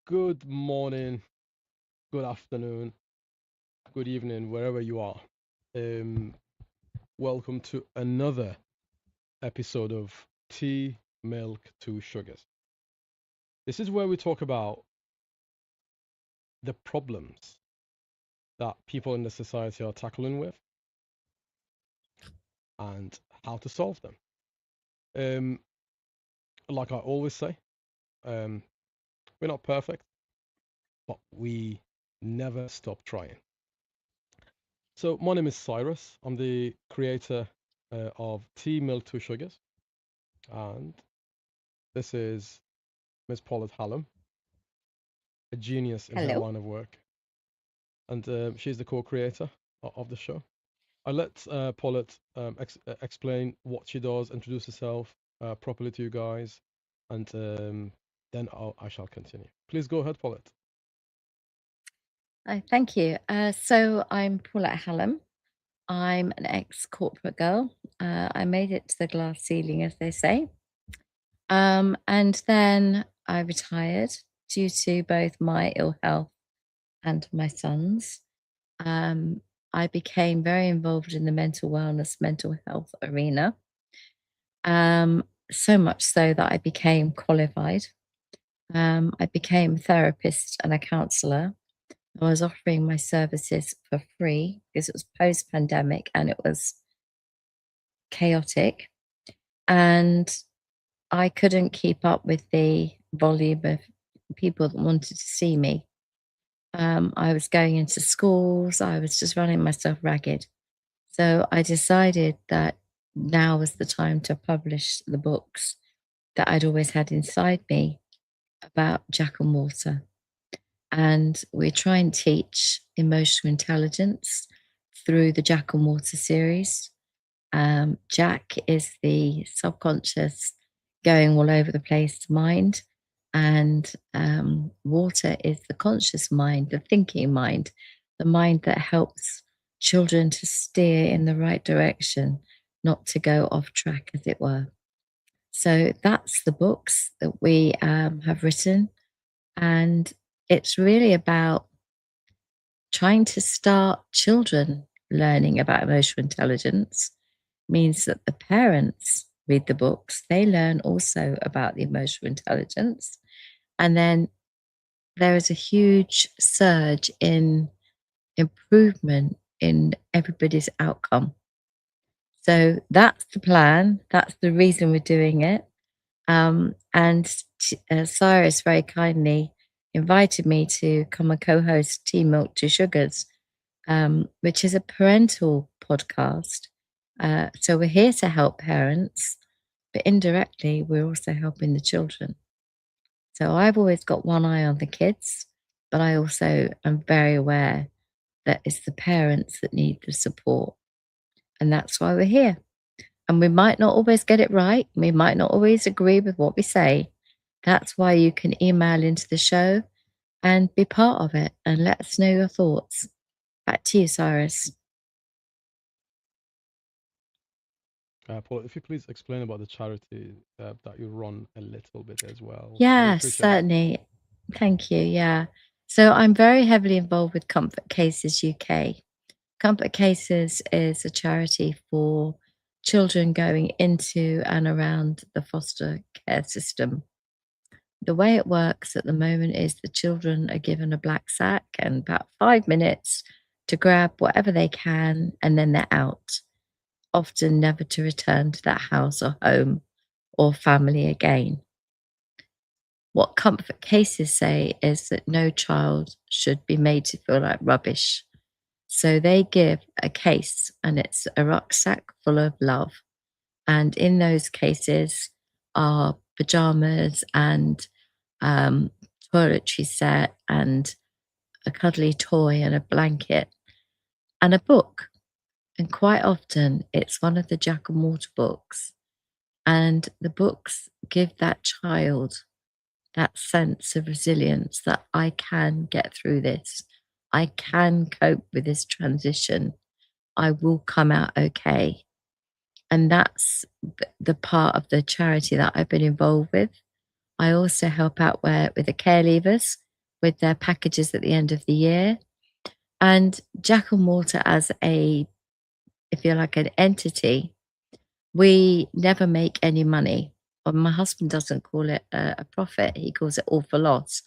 Good morning, good afternoon, good evening, wherever you are. Um, Welcome to another episode of Tea, Milk, Two Sugars. This is where we talk about the problems that people in the society are tackling with and how to solve them. Um, like I always say, um, we're not perfect, but we never stop trying. So, my name is Cyrus. I'm the creator of Tea, Milk, Two Sugars, and this is Ms Paulette Hallam, a genius in her Hello. line of work, and she's the co-creator of the show. I let Paulette explain what she does, introduce herself properly to you guys, and then I shall continue. Please go ahead, Paulette. Thank you. So I'm Paulette Hallam. I'm an ex-corporate girl. I made it to the glass ceiling, as they say. And then I retired due to both my ill health and my son's. Um, I became very involved in the mental wellness, mental health arena. So much so that I became qualified. I became a therapist and a counselor. I was offering my services for free because it was post pandemic and it was chaotic. And I couldn't keep up with the volume of people that wanted to see me. I was going into schools, I was just running myself ragged. So I decided that now was the time to publish the books that I'd always had inside me about Jack and Water. And we try and teach emotional intelligence through the Jack and Water series. Jack is the subconscious going all over the place mind, and water is the conscious mind, the thinking mind, the mind that helps children to steer in the right direction, not to go off track, as it were. So that's the books that we have written. And it's really about trying to start children learning about emotional intelligence means that the parents read the books, they learn also about the emotional intelligence. And then there is a huge surge in improvement in everybody's outcome. So that's the plan. That's the reason we're doing it. And Cyrus very kindly invited me to come and co host Tea Milk Two Sugars, which is a parental podcast. So we're here to help parents, but indirectly, we're also helping the children. So I've always got one eye on the kids, but I also am very aware that it's the parents that need the support. And that's why we're here. And we might not always get it right. We might not always agree with what we say. That's why you can email into the show and be part of it and let us know your thoughts. Back to you, Cyrus. Paulette, if you please explain about the charity that you run a little bit as well, I would Yes, appreciate it. certainly. Thank you. Yeah. So I'm very heavily involved with Comfort Cases UK. Comfort Cases is a charity for children going into and around the foster care system. The way it works at the moment is the children are given a black sack and about 5 minutes to grab whatever they can, and then they're out, often never to return to that house or home or family again. What comfort cases say is that no child should be made to feel like rubbish. So they give a case, and it's a rucksack full of love. And in those cases are pajamas and um, toiletry set and a cuddly toy and a blanket and a book. And quite often it's one of the Jack and Mortar books. And the books give that child that sense of resilience that I can get through this. I can cope with this transition. I will come out okay. And that's the part of the charity that I've been involved with. I also help out with the care leavers. with their packages at the end of the year. And Jack and Walter as a, if you're like an entity, we never make any money. Or my husband doesn't call it a profit. He calls it all for loss.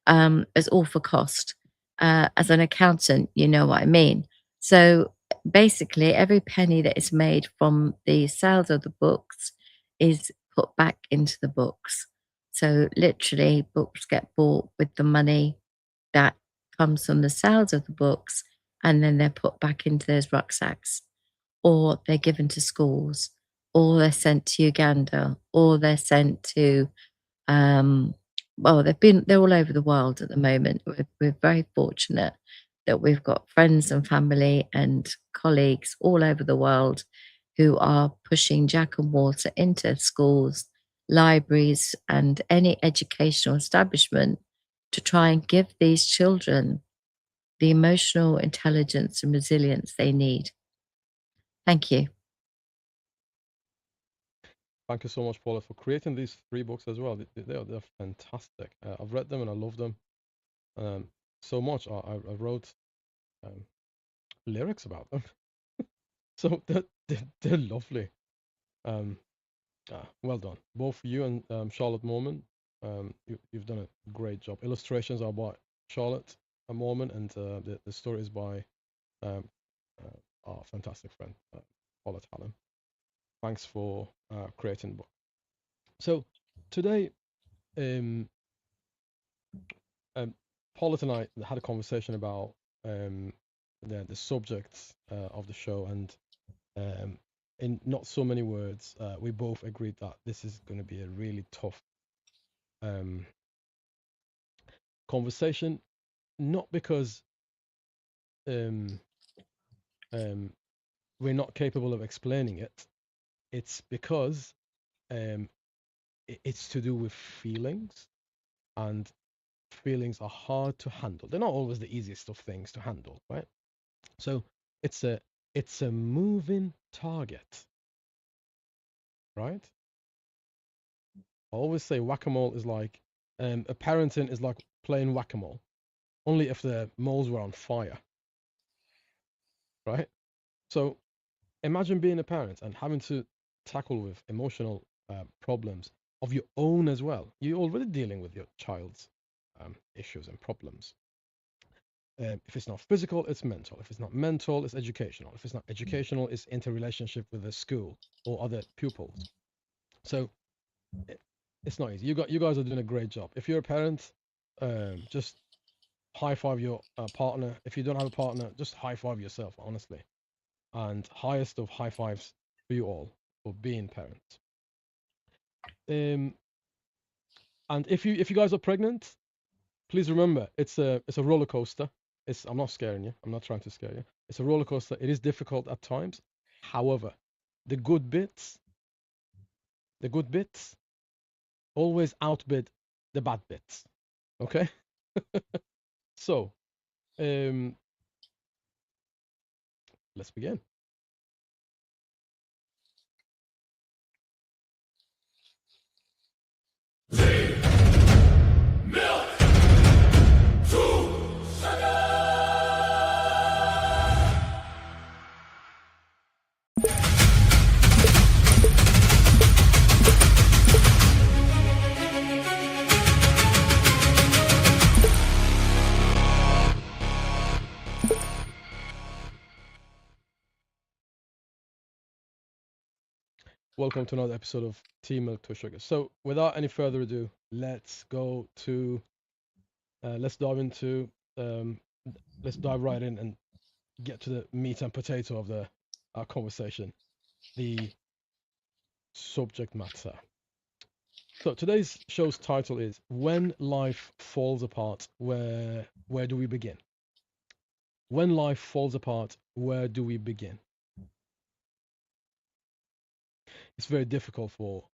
It's all for cost. As an accountant, you know what I mean. So basically, every penny that is made from the sales of the books is put back into the books. So literally, books get bought with the money that comes from the sales of the books, and then they're put back into those rucksacks, or they're given to schools, or they're sent to Uganda, or they're sent to, well, they're all over the world at the moment. We're very fortunate that we've got friends and family and colleagues all over the world who are pushing Jack and Water into schools, libraries, and any educational establishment to try and give these children the emotional intelligence and resilience they need. Thank you. Thank you so much, Paula, for creating these 3 books as well. They're fantastic. I've read them and I love them so much. I wrote lyrics about them, so they're lovely. Well done, both you and Charlotte Mormon. You've done a great job. Illustrations are by Charlotte Mormon, and the story is by our fantastic friend Paulette Hallam. Thanks for creating the book. So today, Paulette and I had a conversation about the subject of the show, and in not so many words, we both agreed that this is going to be a really tough conversation, not because we're not capable of explaining it. It's because it's to do with feelings, and feelings are hard to handle. They're not always the easiest of things to handle, right? So it's a moving target, right? I always say whack-a-mole is like a parenting is like playing whack-a-mole, only if the moles were on fire, right? So imagine being a parent and having to tackle with emotional problems of your own as well. You're already dealing with your child's issues and problems. If it's not physical, it's mental. If it's not mental, it's educational. If it's not educational, it's interrelationship with the school or other pupils. So it's not easy. You guys are doing a great job. If you're a parent, just high five your partner. If you don't have a partner, just high five yourself, honestly. And highest of high fives for you all for being parents. And if you guys are pregnant, please remember it's a roller coaster. I'm not scaring you. I'm not trying to scare you. It's a roller coaster. It is difficult at times. However, the good bits always outbid the bad bits. Okay? So, let's begin. Welcome to another episode of Tea Milk to Sugar. So, without any further ado, let's go to let's dive into let's dive right in and get to the meat and potato of our conversation, the subject matter. So today's show's title is "When Life Falls Apart, Where Do We Begin?" When life falls apart, where do we begin? It's very difficult for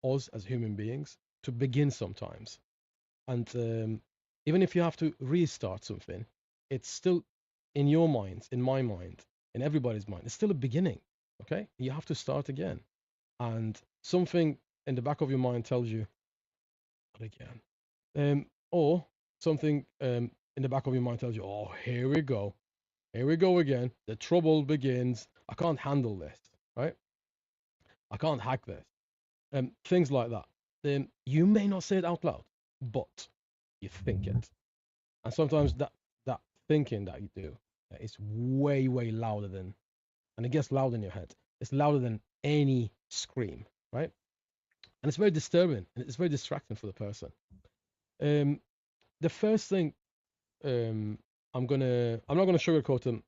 us as human beings to begin sometimes, and even if you have to restart something, it's still in your mind, in my mind, in everybody's mind. It's still a beginning. Okay, you have to start again, and something in the back of your mind tells you, not again. Or something in the back of your mind tells you, "Oh, here we go, again. The trouble begins. I can't handle this, right? I can't hack this." Things like that. Then you may not say it out loud, but you think it, and sometimes that thinking that you do is way louder than, and it gets loud in your head. It's louder than any scream, right? And it's very disturbing and it's very distracting for the person. Um, the first thing, I'm not gonna sugarcoat them,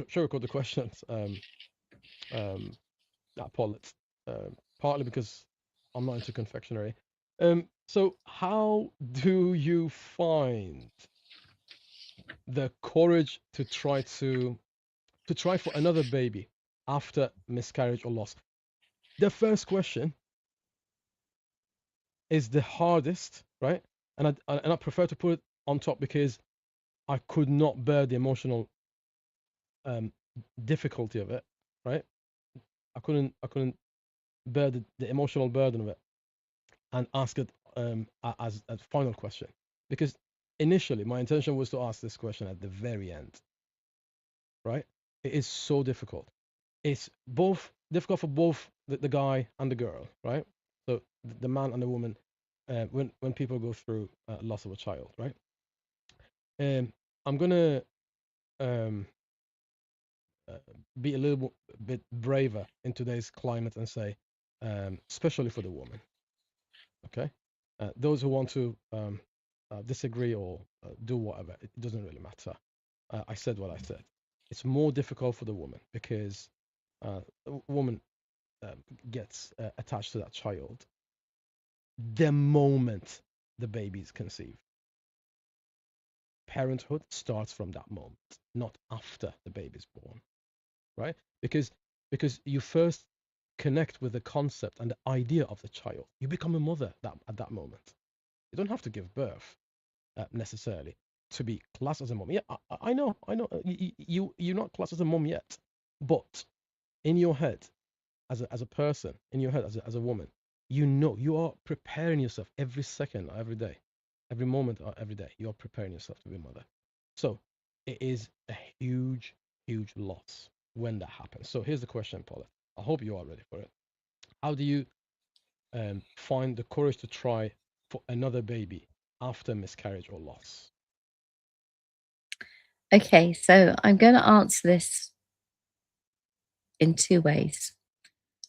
sugarcoat the questions, at Paulette, partly because I'm not into confectionery. So how do you find the courage to try for another baby after miscarriage or loss? The first question is the hardest, right? And I prefer to put it on top because I could not bear the emotional um, difficulty of it, right? I couldn't bear the emotional burden of it and ask it as a final question, because initially my intention was to ask this question at the very end, right? It is so difficult. It's both difficult for both the guy and the girl, right? So the man and the woman, when people go through loss of a child, right? I'm gonna um, uh, be a little bit braver in today's climate and say, especially for the woman, okay? Those who want to disagree or do whatever, it doesn't really matter. I said what I said. It's more difficult for the woman because the woman uh, gets attached to that child the moment the baby is conceived. Parenthood starts from that moment, not after the baby is born, right? Because you first connect with the concept and the idea of the child. You become a mother at that moment. You don't have to give birth necessarily to be classed as a mom. Yeah, I know, I know. You're not classed as a mom yet, but in your head, as a person, in your head as a woman, you know you are preparing yourself every second, every day, every moment, every day. You are preparing yourself to be a mother. So it is a huge loss when that happens. So here's the question, Paula. I hope you are ready for it. How do you find the courage to try for another baby after miscarriage or loss? Okay, so I'm going to answer this in two ways.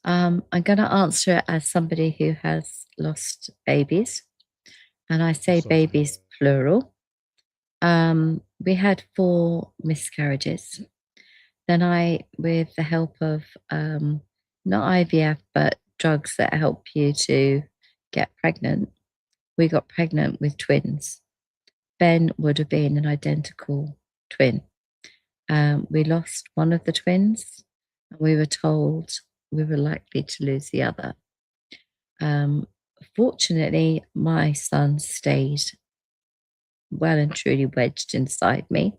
I'm going to answer it as somebody who has lost babies, and I I'm say sorry to hear babies plural. We had 4 miscarriages. Then with the help of not IVF, but drugs that help you to get pregnant, we got pregnant with twins. Ben would have been an identical twin. We lost one of the twins, and we were told we were likely to lose the other. Um, Fortunately, my son stayed well and truly wedged inside me.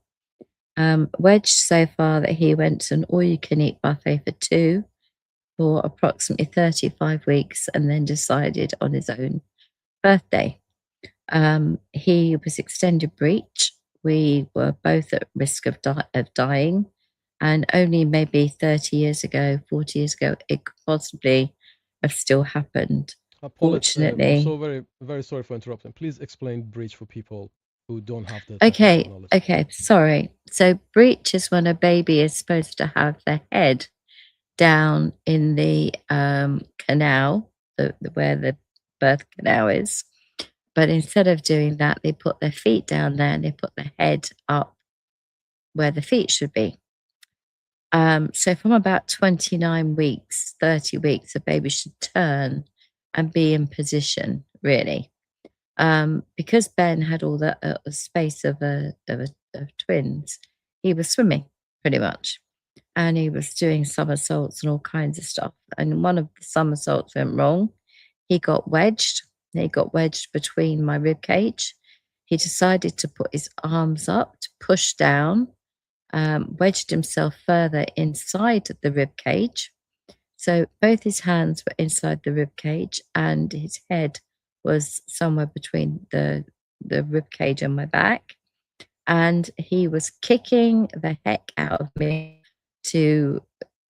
Wedged so far that he went to an all you can eat buffet for 2 for approximately 35 weeks and then decided on his own birthday. He was extended breech. We were both at risk of dying. And only maybe 30 years ago, 40 years ago, it could possibly have still happened. Paulette, I'm Fortunately, so very sorry for interrupting. Please explain breach for people who don't have the technical okay, knowledge. okay, sorry. So, breech is when a baby is supposed to have the head down in the canal, where the birth canal is. But instead of doing that, they put their feet down there and they put the head up where the feet should be. So from about 29 weeks, 30 weeks, a baby should turn and be in position, really. Because Ben had all the space of twins, he was swimming pretty much. And he was doing somersaults and all kinds of stuff. And one of the somersaults went wrong. He got wedged. He got wedged between my rib cage. He decided to put his arms up to push down, wedged himself further inside the rib cage. So both his hands were inside the rib cage, and his head was somewhere between the rib cage on my back, and he was kicking the heck out of me to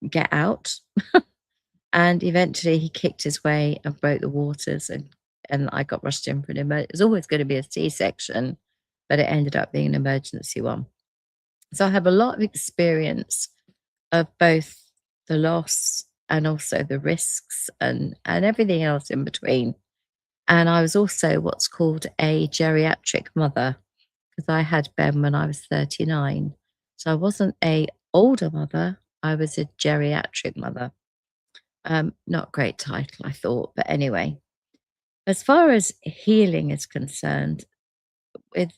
get out. And eventually he kicked his way and broke the waters, and I got rushed in for an emergency. It was always going to be a C-section, but it ended up being an emergency one. So I have a lot of experience of both the loss and also the risks and everything else in between. And I was also what's called a geriatric mother, because I had Ben when I was 39. So I wasn't a older mother, I was a geriatric mother. Not a great title, I thought, but anyway. As far as healing is concerned, with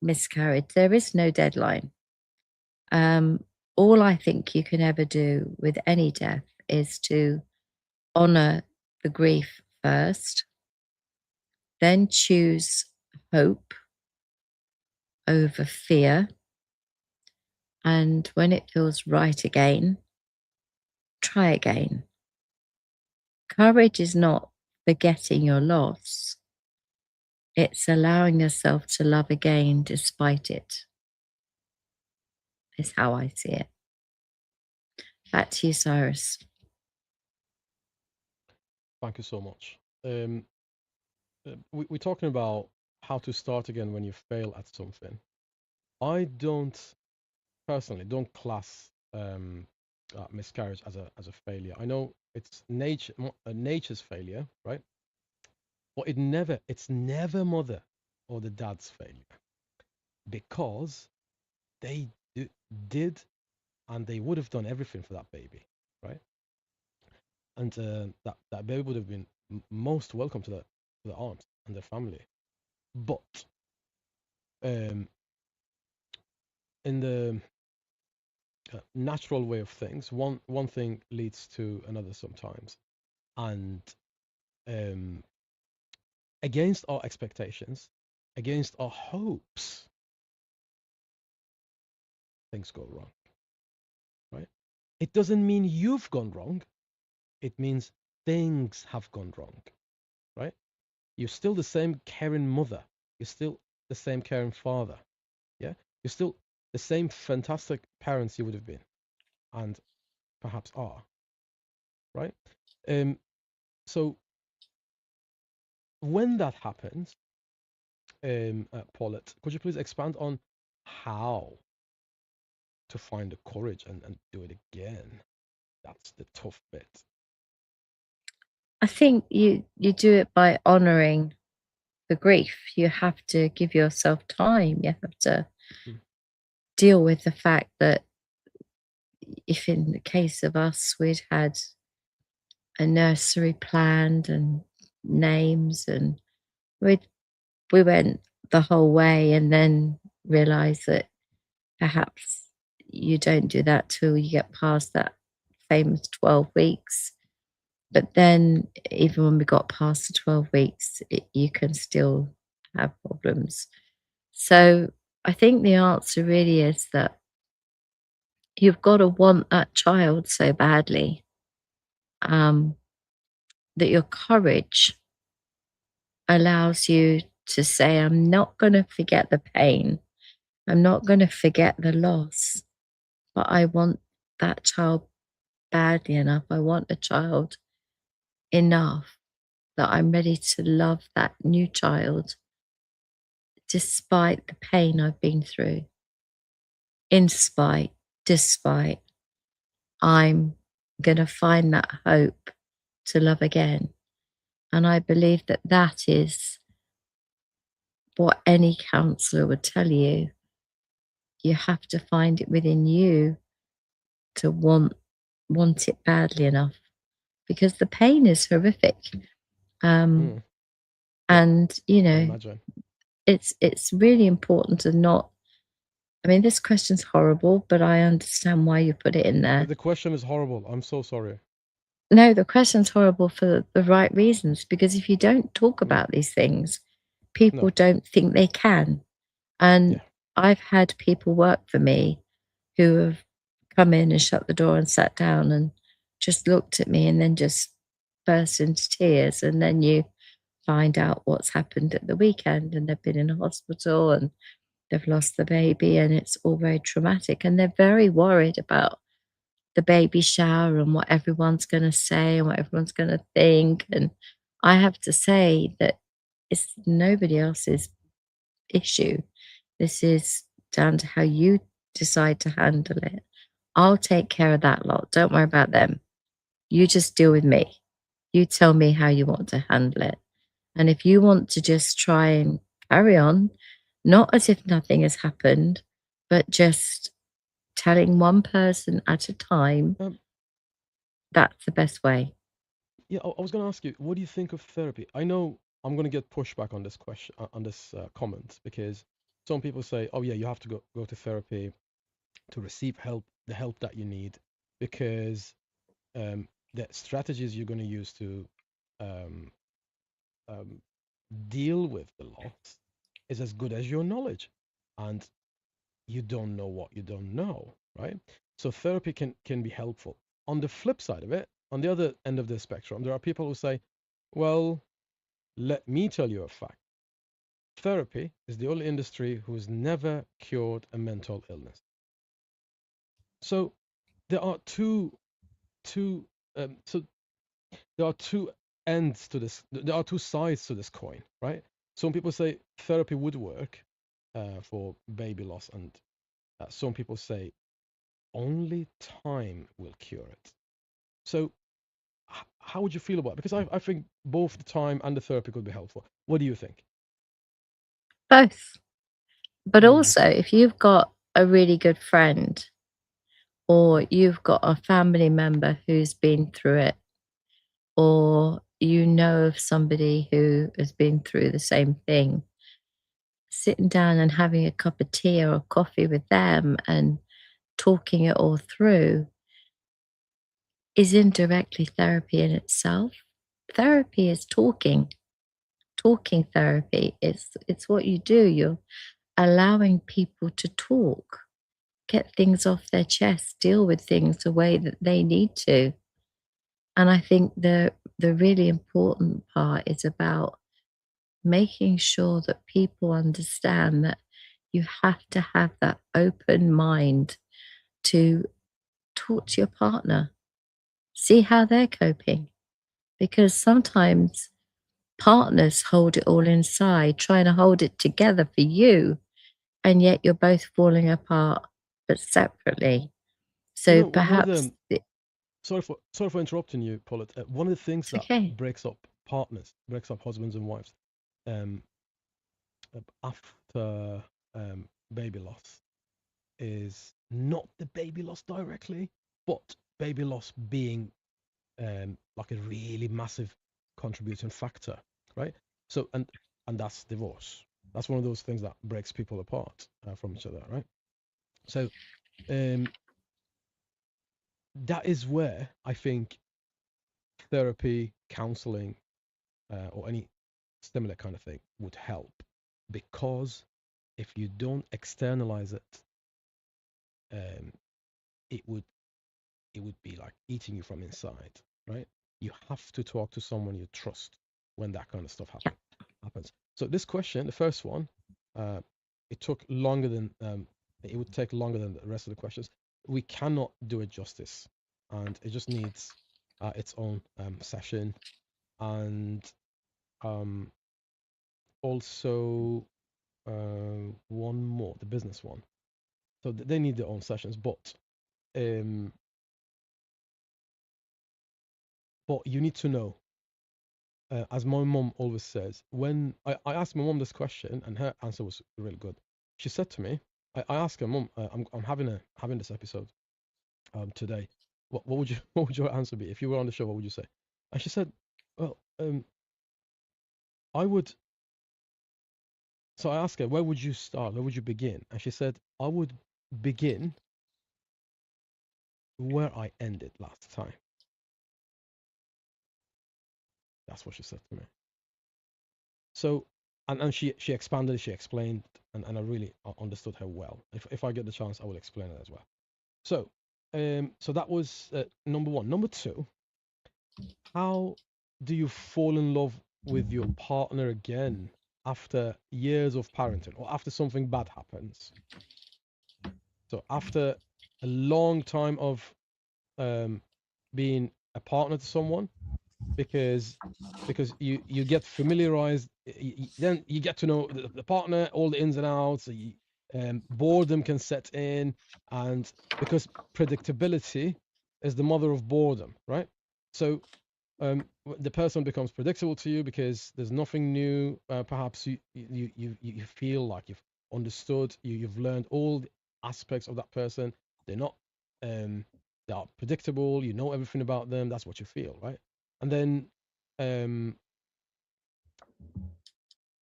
miscarriage, there is no deadline. All I think you can ever do with any death is to honor the grief first, then choose hope over fear. And when it feels right again, try again. Courage is not forgetting your loss. It's allowing yourself to love again despite it, is how I see it. Back to you, Cyrus. Thank you so much. We're talking about how to start again when you fail at something. I don't personally don't class miscarriage as a failure. I know it's nature's failure, right? But it's never mother or the dad's failure, because they did and they would have done everything for that baby, right? And that baby would have been most welcome to the aunt and the family. But in the natural way of things, one thing leads to another sometimes, and um, against our expectations, against our hopes, things go wrong, right? It doesn't mean you've gone wrong. It means things have gone wrong, right? You're still the same caring mother. You're still the same caring father. Yeah, you're still the same fantastic parents you would have been, and perhaps are, right? So when that happens, Paulette, could you please expand on how to find the courage and do it again? That's the tough bit. I think you do it by honoring the grief. You have to give yourself time. You have to deal with the fact that if in the case of us, we'd had a nursery planned and names, and we went the whole way, and then realized that perhaps you don't do that till you get past that famous 12 weeks. But then even when we got past the 12 weeks, you can still have problems. So I think the answer really is that you've got to want that child so badly, that your courage allows you to say, I'm not going to forget the pain. I'm not going to forget the loss, but I want that child badly enough. I want a child enough that I'm ready to love that new child despite the pain I've been through. In spite, despite, I'm going to find that hope to love again. And I believe that that is what any counselor would tell you. You have to find it within you to want it badly enough, because the pain is horrific. Yeah, And you I can know, imagine. it's really important to not. I mean, this question's horrible, but I understand why you put it in there. The question is horrible. I'm so sorry. No, the question's horrible for the right reasons, because if you don't talk about these things, people No. don't think they can. And Yeah. I've had people work for me who have come in and shut the door and sat down and just looked at me and then just burst into tears. And then you find out what's happened at the weekend, and they've been in a hospital and they've lost the baby, and it's all very traumatic, and they're very worried about the baby shower and what everyone's going to say and what everyone's going to think. And I have to say that it's nobody else's issue. This is down to how you decide to handle it. I'll take care of that lot. Don't worry about them. You just deal with me. You tell me how you want to handle it. And if you want to just try and carry on, not as if nothing has happened, but just telling one person at a time, that's the best way. Yeah, I was going to ask you, what do you think of therapy? I know I'm going to get pushback on this question, on this comment, because some people say, "Oh yeah, you have to go to therapy to receive help, the help that you need, because the strategies you're going to use to um, um, deal with the loss is as good as your knowledge, and you don't know what you don't know, right? So therapy can be helpful. On the flip side of it, on the other end of the spectrum, there are people who say, well, let me tell you a fact. Therapy is the only industry who has never cured a mental illness. So there are so there are two ends to this. There are two sides to this coin, right? Some people say therapy would work for baby loss, and some people say only time will cure it. So how would you feel about it? Because I think both the time and the therapy could be helpful. What do you think? Both. But Mm, also, if you've got a really good friend or you've got a family member who's been through it, or you know of somebody who has been through the same thing, sitting down and having a cup of tea or coffee with them and talking it all through is indirectly therapy in itself. Therapy is talking therapy. It's what you do. You're allowing people to talk, get things off their chest, deal with things the way that they need to. And I think the really important part is about making sure that people understand that you have to have that open mind to talk to your partner, see how they're coping. Because sometimes partners hold it all inside, trying to hold it together for you, and yet you're both falling apart, but separately. You So know, one of perhaps the sorry for interrupting you, Paulette. One of the things it's that okay. breaks up partners, breaks up husbands and wives, um, after baby loss is not the baby loss directly, but baby loss being like a really massive contributing factor, right? So and that's divorce. That's one of those things that breaks people apart from each other, right? So um, that is where I think therapy, counseling, or any similar kind of thing would help, because if you don't externalize it, um, it would be like eating you from inside, right? You have to talk to someone you trust when that kind of stuff Yeah. happens. So this question, the first one, uh, it took longer than it would take longer than the rest of the questions. We cannot do it justice, and it just needs its own session, and um, also one more, the business one. So they need their own sessions, um, but you need to know, as my mom always says, when I asked my mom this question, and her answer was really good. She said to me, I asked her, Mom, I'm having this episode today. What would you what would your answer be if you were on the show? What would you say? And she said, well, I would. So I asked her, where would you start? Where would you begin? And she said, I would begin where I ended last time. That's what she said to me. So, and she expanded, she explained, and I really understood her well. If I get the chance, I will explain it as well. So, so that was number one. Number two, how do you fall in love with your partner again after years of parenting or after something bad happens. So after a long time of being a partner to someone, because you get familiarized, then you get to know the partner, all the ins and outs. Boredom can set in, and because predictability is the mother of boredom, right? So the person becomes predictable to you because there's nothing new. Perhaps you feel like you've understood, you've learned all the aspects of that person. They're not they are predictable. You know everything about them. That's what you feel, right? And then um,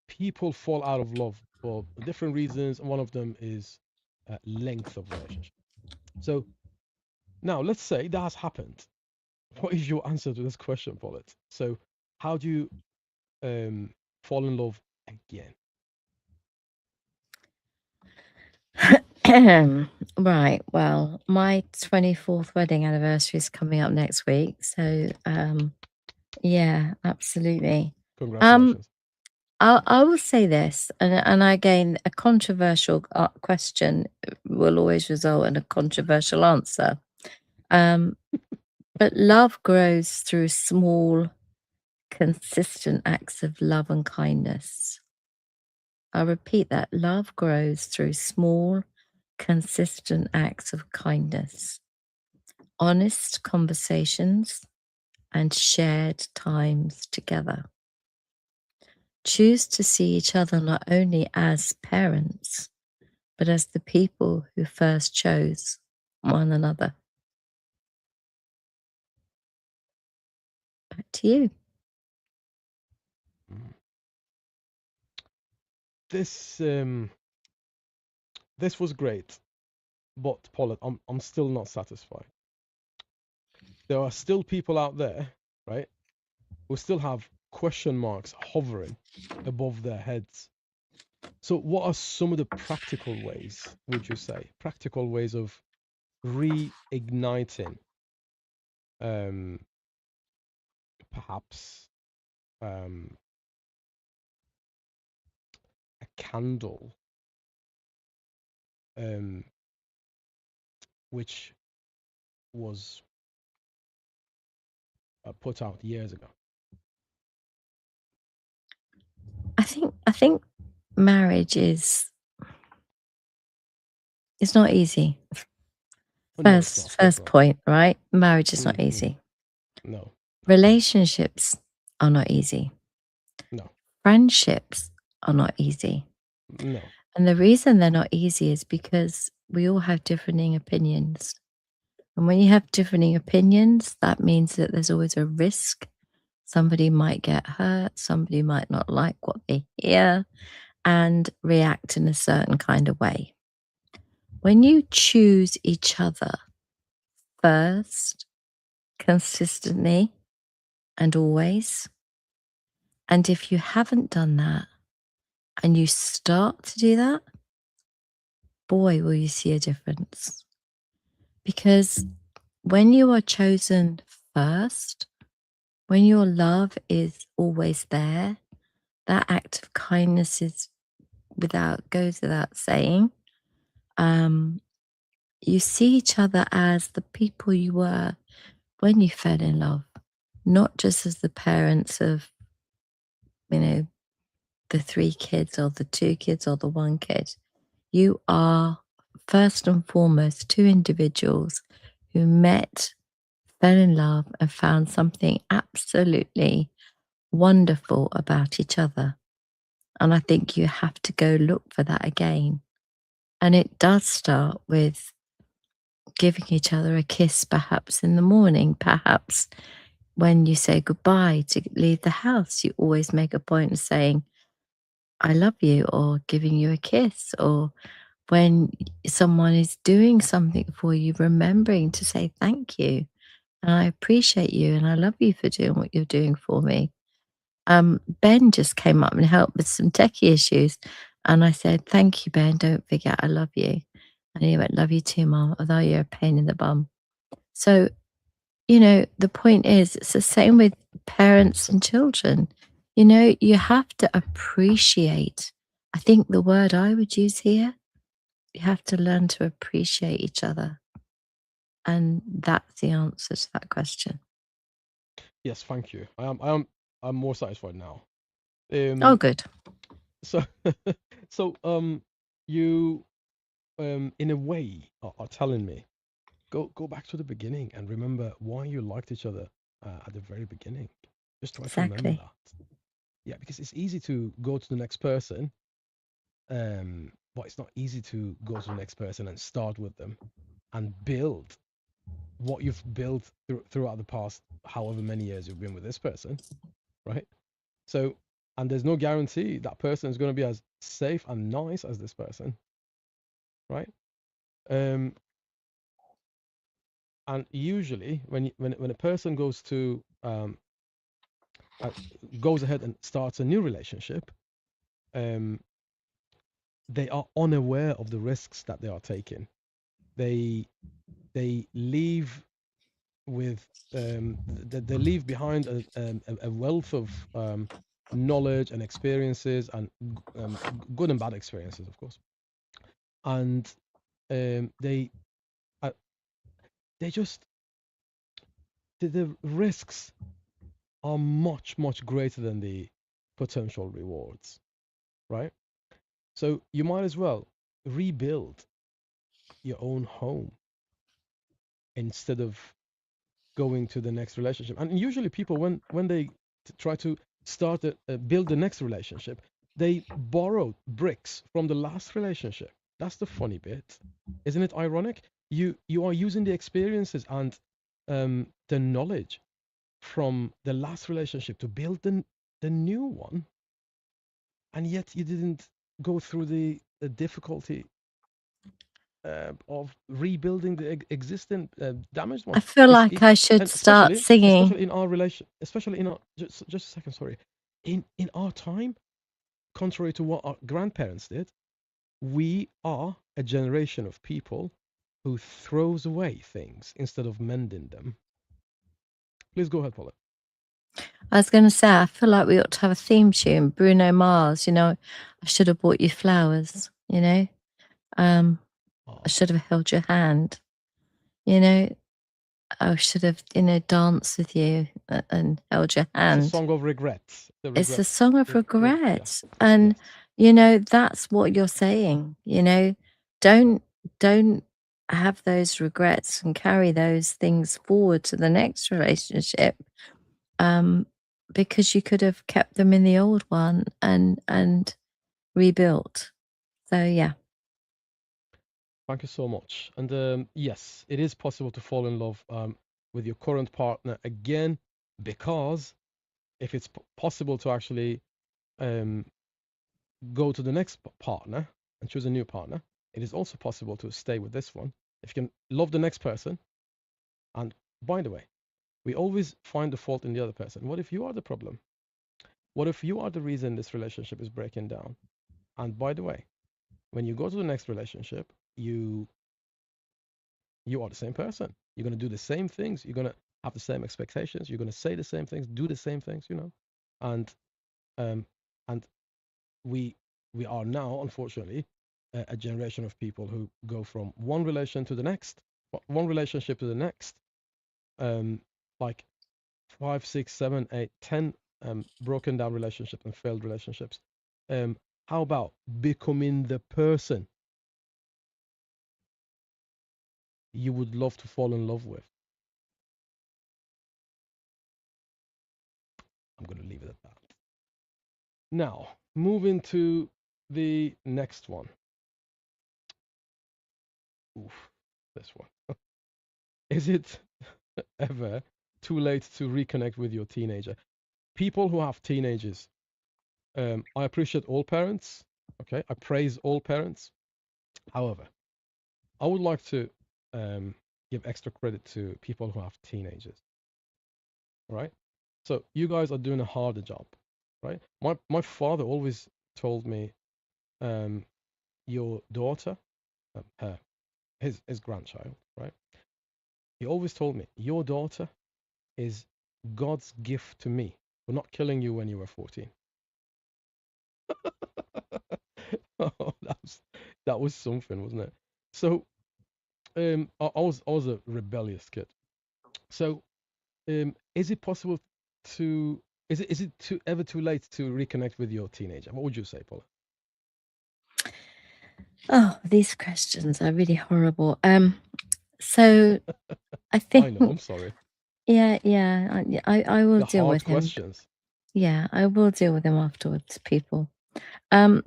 people fall out of love for different reasons, and one of them is length of relationship. So now let's say that has happened. What is your answer to this question, Paulette? So how do you fall in love again? Right. Well, my 24th wedding anniversary is coming up next week. So, yeah, absolutely. Congratulations. I will say this, and again, a controversial question will always result in a controversial answer. But love grows through small, consistent acts of love and kindness. I repeat that love grows through small, consistent acts of kindness, honest conversations, and shared times together. Choose to see each other not only as parents, but as the people who first chose one another. Back to you. This this was great, but Paulette, I'm still not satisfied. There are still people out there, right, who still have question marks hovering above their heads. So, what are some of the practical ways, would you say, practical ways of reigniting, um, perhaps a candle, which was put out years ago? I think marriage is it's not easy. Oh, no, it's not. Of course First not. point, right? Marriage is not easy. No, Relationships are not easy. no, Friendships are not easy. no. And the reason they're not easy is because we all have differing opinions. And when you have differing opinions, that means that there's always a risk. Somebody might get hurt, somebody might not like what they hear and react in a certain kind of way. When you choose each other first, consistently, and always, and if you haven't done that and you start to do that, boy, will you see a difference. Because when you are chosen first, when your love is always there, that act of kindness goes without saying. You see each other as the people you were when you fell in love, not just as the parents of, the 3 kids or the 2 kids or the 1 kid. You are first and foremost 2 individuals who met, fell in love, and found something absolutely wonderful about each other. And I think you have to go look for that again. And it does start with giving each other a kiss, perhaps in the morning, perhaps when you say goodbye to leave the house, you always make a point of saying, I love you, or giving you a kiss, or when someone is doing something for you, remembering to say thank you. And I appreciate you and I love you for doing what you're doing for me. Ben just came up and helped with some techie issues. And I said, thank you, Ben. Don't forget, I love you. And he went, love you too, Mom, although you're a pain in the bum. So, the point is, it's the same with parents and children. You know, you have to appreciate. I think the word I would use here, you have to learn to appreciate each other. And that's the answer to that question. Yes, thank you. I'm more satisfied now. Oh, good. So so you in a way are telling me go back to the beginning and remember why you liked each other at the very beginning. Just try to remember Exactly. that. Yeah, because it's easy to go to the next person, but it's not easy to go to the next person and start with them and build what you've built throughout the past, however many years you've been with this person, right? So, and there's no guarantee that person is going to be as safe and nice as this person, right? Um, and usually, when a person uh, goes ahead and starts a new relationship, um, they are unaware of the risks that they are taking. They they leave with they leave behind a wealth of knowledge and experiences and good and bad experiences, of course. And they uh, they just the risks are much greater than the potential rewards, right? So you might as well rebuild your own home instead of going to the next relationship. And usually people when they try to build the next relationship, they borrow bricks from the last relationship. That's the funny bit. Isn't it ironic? You are using the experiences and the knowledge from the last relationship to build the new one, and yet you didn't go through the difficulty of rebuilding the existing damaged one. I feel It's like I should and start singing. especially in our relation, especially in our just a second, sorry, in our time, contrary to what our grandparents did, we are a generation of people who throws away things instead of mending them. Please go ahead, Paula. I was going to say, I feel like we ought to have a theme tune, Bruno Mars, you know, I should have bought you flowers, you know, I Oh, should have held your hand, you know, I should have, you know, danced with you and held your it's a hand. song of regrets. The It's a regret, song of yeah, regrets. And, yes. you know, that's what you're saying, you know, don't, don't have those regrets and carry those things forward to the next relationship. Um, because you could have kept them in the old one and rebuilt. So yeah. Thank you so much. And yes, it is possible to fall in love with your current partner again, because if it's possible to actually um, go to the next partner and choose a new partner, it is also possible to stay with this one. If you can love the next person, and by the way, we always find the fault in the other person. What if you are the problem? What if you are the reason this relationship is breaking down? And by the way, when you go to the next relationship, you are the same person. You're going to do the same things. You're going to have the same expectations. You're going to say the same things, do the same things, you know. And um, and we are now, unfortunately, a generation of people who go from one relationship to the next, like 5, 6, 7, 8, 10 broken down relationships and failed relationships. How about becoming the person you would love to fall in love with? I'm going to leave it at that. Now, moving to the next one. Oof, this one. Is it ever too late to reconnect with your teenager? People who have teenagers, I appreciate all parents. Okay, I praise all parents. However, I would like to give extra credit to people who have teenagers. Right? So you guys are doing a harder job, right? My father always told me, um, your daughter, her his grandchild, right? He always told me, your daughter is God's gift to me. for not killing you when you were 14. Oh, that was something, wasn't it? So, I was a rebellious kid. So, is it possible to is it too late to reconnect with your teenager? What would you say, Paula? Oh, these questions are really horrible. So I I think, know. I'm sorry. yeah, I will The deal with hard him. questions. Yeah, I will deal with him afterwards, people. Um,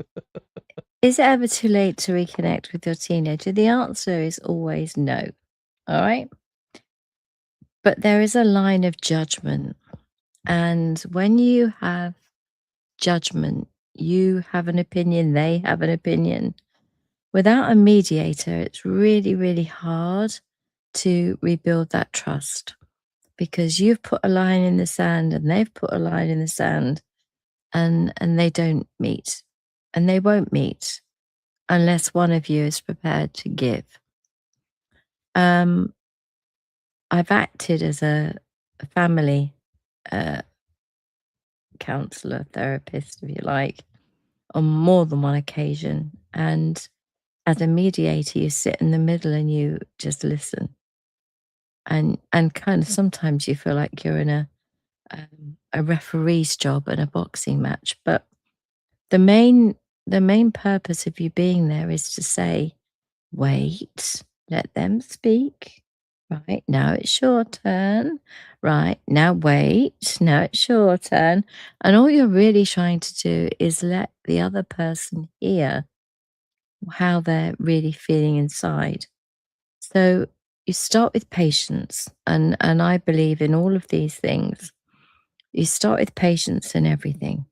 is it ever too late to reconnect with your teenager? The answer is always no. All right. But there is a line of judgment. And when you have judgment, you have an opinion, they have an opinion. Without a mediator, it's really, really hard to rebuild that trust because you've put a line in the sand and they've put a line in the sand and they don't meet and they won't meet unless one of you is prepared to give. Um, I've acted as a family uh, counselor, therapist, if you like, on more than one occasion. And as a mediator, you sit in the middle and you just listen. And kind of sometimes you feel like you're in a referee's job in a boxing match. But the main the main purpose of you being there is to say, wait, let them speak. Right, now it's your turn. Right, now wait, now it's your turn. And all you're really trying to do is let the other person hear how they're really feeling inside. So you start with patience, and I believe in all of these things. You start with patience in everything.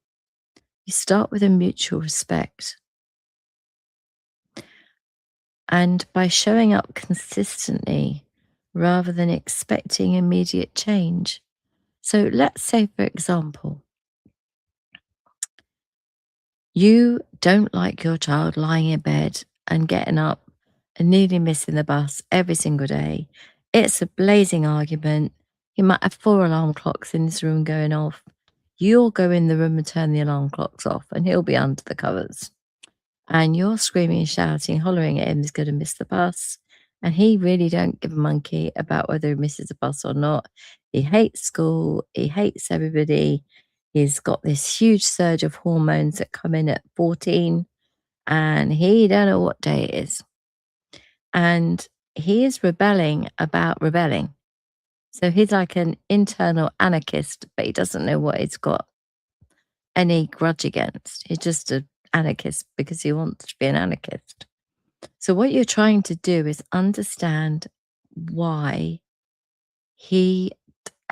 You start with a mutual respect. And by showing up consistently rather than expecting immediate change. So let's say, for example, you don't like your child lying in bed and getting up and nearly missing the bus every single day. It's a blazing argument. You might have 4 alarm clocks in this room going off. You'll go in the room and turn the alarm clocks off, and he'll be under the covers. And you're screaming, shouting, hollering at him, he's going to miss the bus. And he really don't give a monkey about whether he misses the bus or not. He hates school. He hates everybody. He's got this huge surge of hormones that come in at 14, and he don't know what day it is. And he is rebelling about rebelling. So he's like an internal anarchist, but he doesn't know what he's got any grudge against. He's just an anarchist because he wants to be an anarchist. So, what you're trying to do is understand why he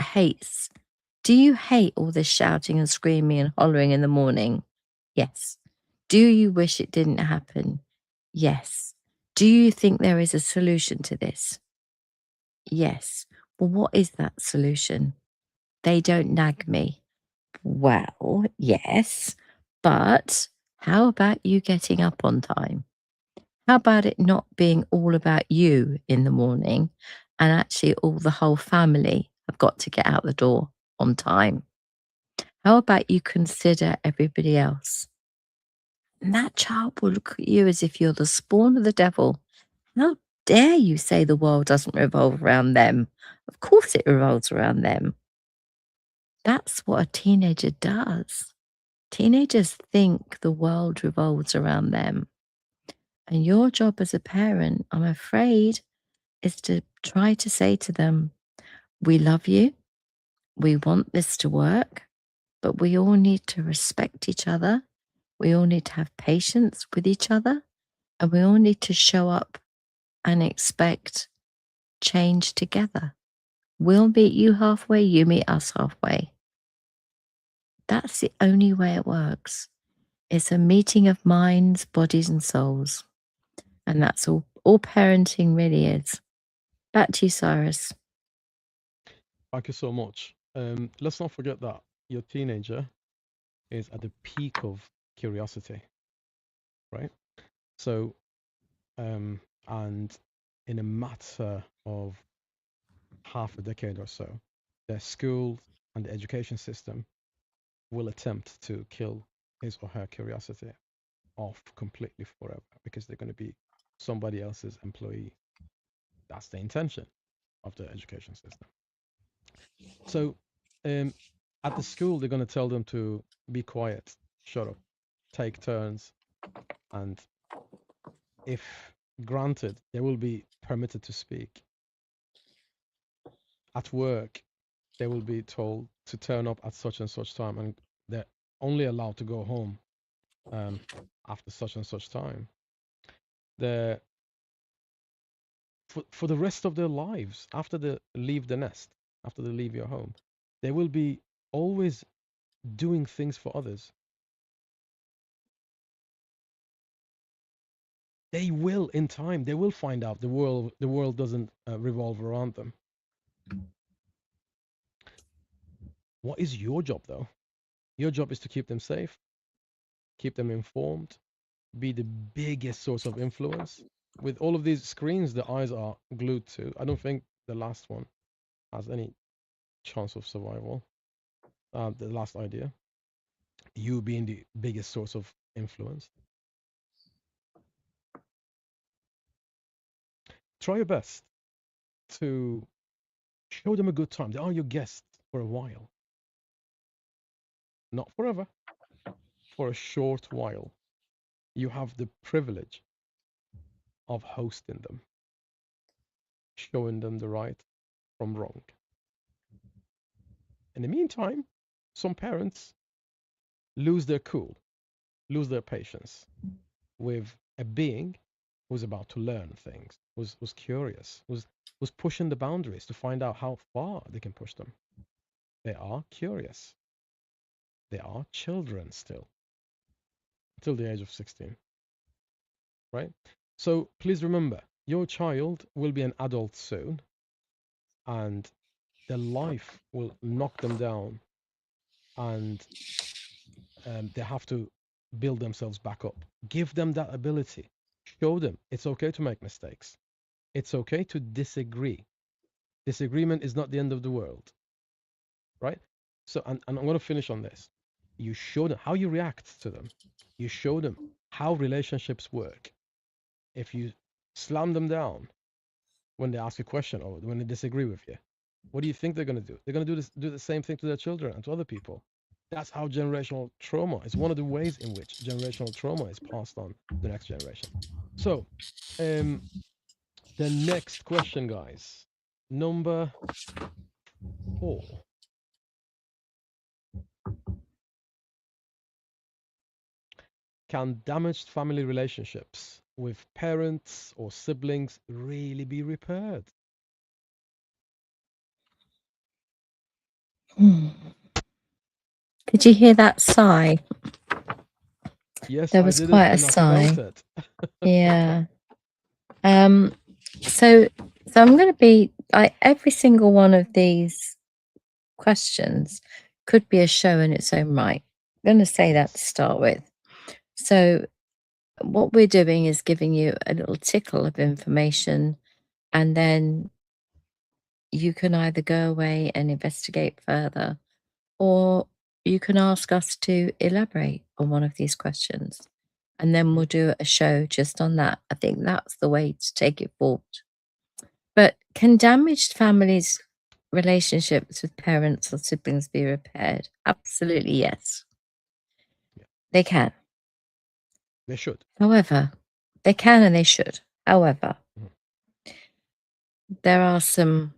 hates. Do you hate all this shouting and screaming and hollering in the morning? Yes. Do you wish it didn't happen? Yes. Do you think there is a solution to this? Yes. Well, what is that solution? They don't nag me. Well, yes. But how about you getting up on time? How about it not being all about you in the morning and actually all the whole family have got to get out the door on time? How about you consider everybody else? And that child will look at you as if you're the spawn of the devil. How dare you say the world doesn't revolve around them? Of course it revolves around them. That's what a teenager does. Teenagers think the world revolves around them. And your job as a parent, I'm afraid, is to try to say to them, we love you. We want this to work, but we all need to respect each other. We all need to have patience with each other, and we all need to show up and expect change together. We'll meet you halfway, you meet us halfway. That's the only way it works. It's a meeting of minds, bodies, and souls. And that's all parenting really is. Back to you, Cyrus. Thank you so much. Let's not forget that your teenager is at the peak of curiosity, right? So, and in a matter of half a decade or so, their school and the education system will attempt to kill his or her curiosity off completely forever because they're going to be somebody else's employee. That's the intention of the education system. So at the school, they're going to tell them to be quiet, shut up, take turns, and if granted, they will be permitted to speak. At work, they will be told to turn up at such and such time, and they're only allowed to go home after such and such time. They're for the rest of their lives, after they leave the nest, after they leave your home, they will be always doing things for others. They will, in time, they will find out the world doesn't revolve around them. What is your job, though? Your job is to keep them safe, keep them informed, be the biggest source of influence. With all of these screens the eyes are glued to, I don't think the last one has any chance of survival. The last idea, you being the biggest source of influence. Try your best to show them a good time. They are your guests for a while. Not forever, for a short while. You have the privilege of hosting them, showing them the right from wrong. In the meantime, some parents lose their cool, lose their patience with a being who's about to learn things, was curious, was pushing the boundaries to find out how far they can push them. They are curious. They are children still, until the age of 16, right? So please remember, your child will be an adult soon, and their life will knock them down, and they have to build themselves back up. Give them that ability. Show them it's okay to make mistakes. It's okay to disagree. Disagreement is not the end of the world, right? So, and I'm going to finish on this. You show them how you react to them. You show them how relationships work. If you slam them down when they ask a question or when they disagree with you, what do you think they're going to do? They're going to do the same thing to their children and to other people. That's how generational trauma is one of the ways in which generational trauma is passed on to the next generation. So, the next question, guys, number 4. Can damaged family relationships with parents or siblings really be repaired? Did you hear that sigh? Yes, There I was did it, quite a and I felt sigh. it. Yeah. So I'm going to be every single one of these questions could be a show in its own right. I'm going to say that to Yes. start with. So what we're doing is giving you a little tickle of information, and then you can either go away and investigate further, or you can ask us to elaborate on one of these questions. And then we'll do a show just on that. I think that's the way to take it forward. But can damaged families' relationships with parents or siblings be repaired? Absolutely, yes. Yeah, They can. they should. However, they can and they should. However, Mhm. there are some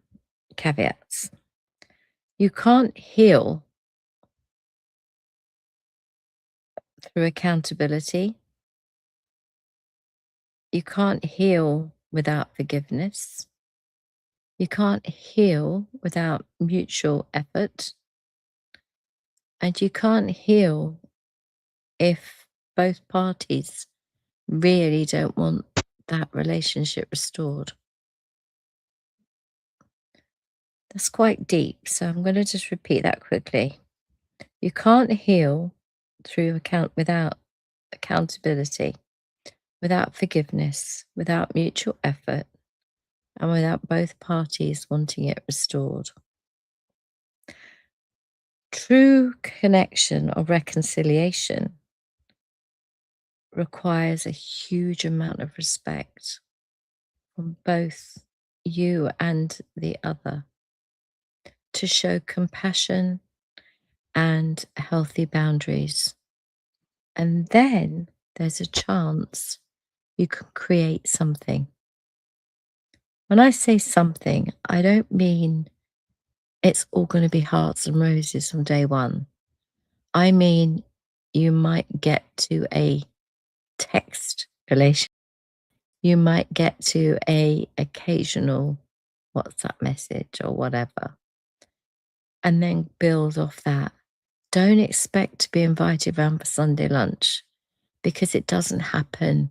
caveats. You can't heal through accountability. You can't heal without forgiveness. You can't heal without mutual effort. And you can't heal if both parties really don't want that relationship restored. That's quite deep. So I'm going to just repeat that quickly. You can't heal without accountability, without forgiveness, without mutual effort, and without both parties wanting it restored. True connection or reconciliation requires a huge amount of respect from both you and the other to show compassion and healthy boundaries. And then there's a chance you can create something. When I say something, I don't mean it's all going to be hearts and roses from day one. I mean, you might get to a text relation. You might get to a occasional WhatsApp message or whatever, and then build off that. Don't expect to be invited round for Sunday lunch because it doesn't happen.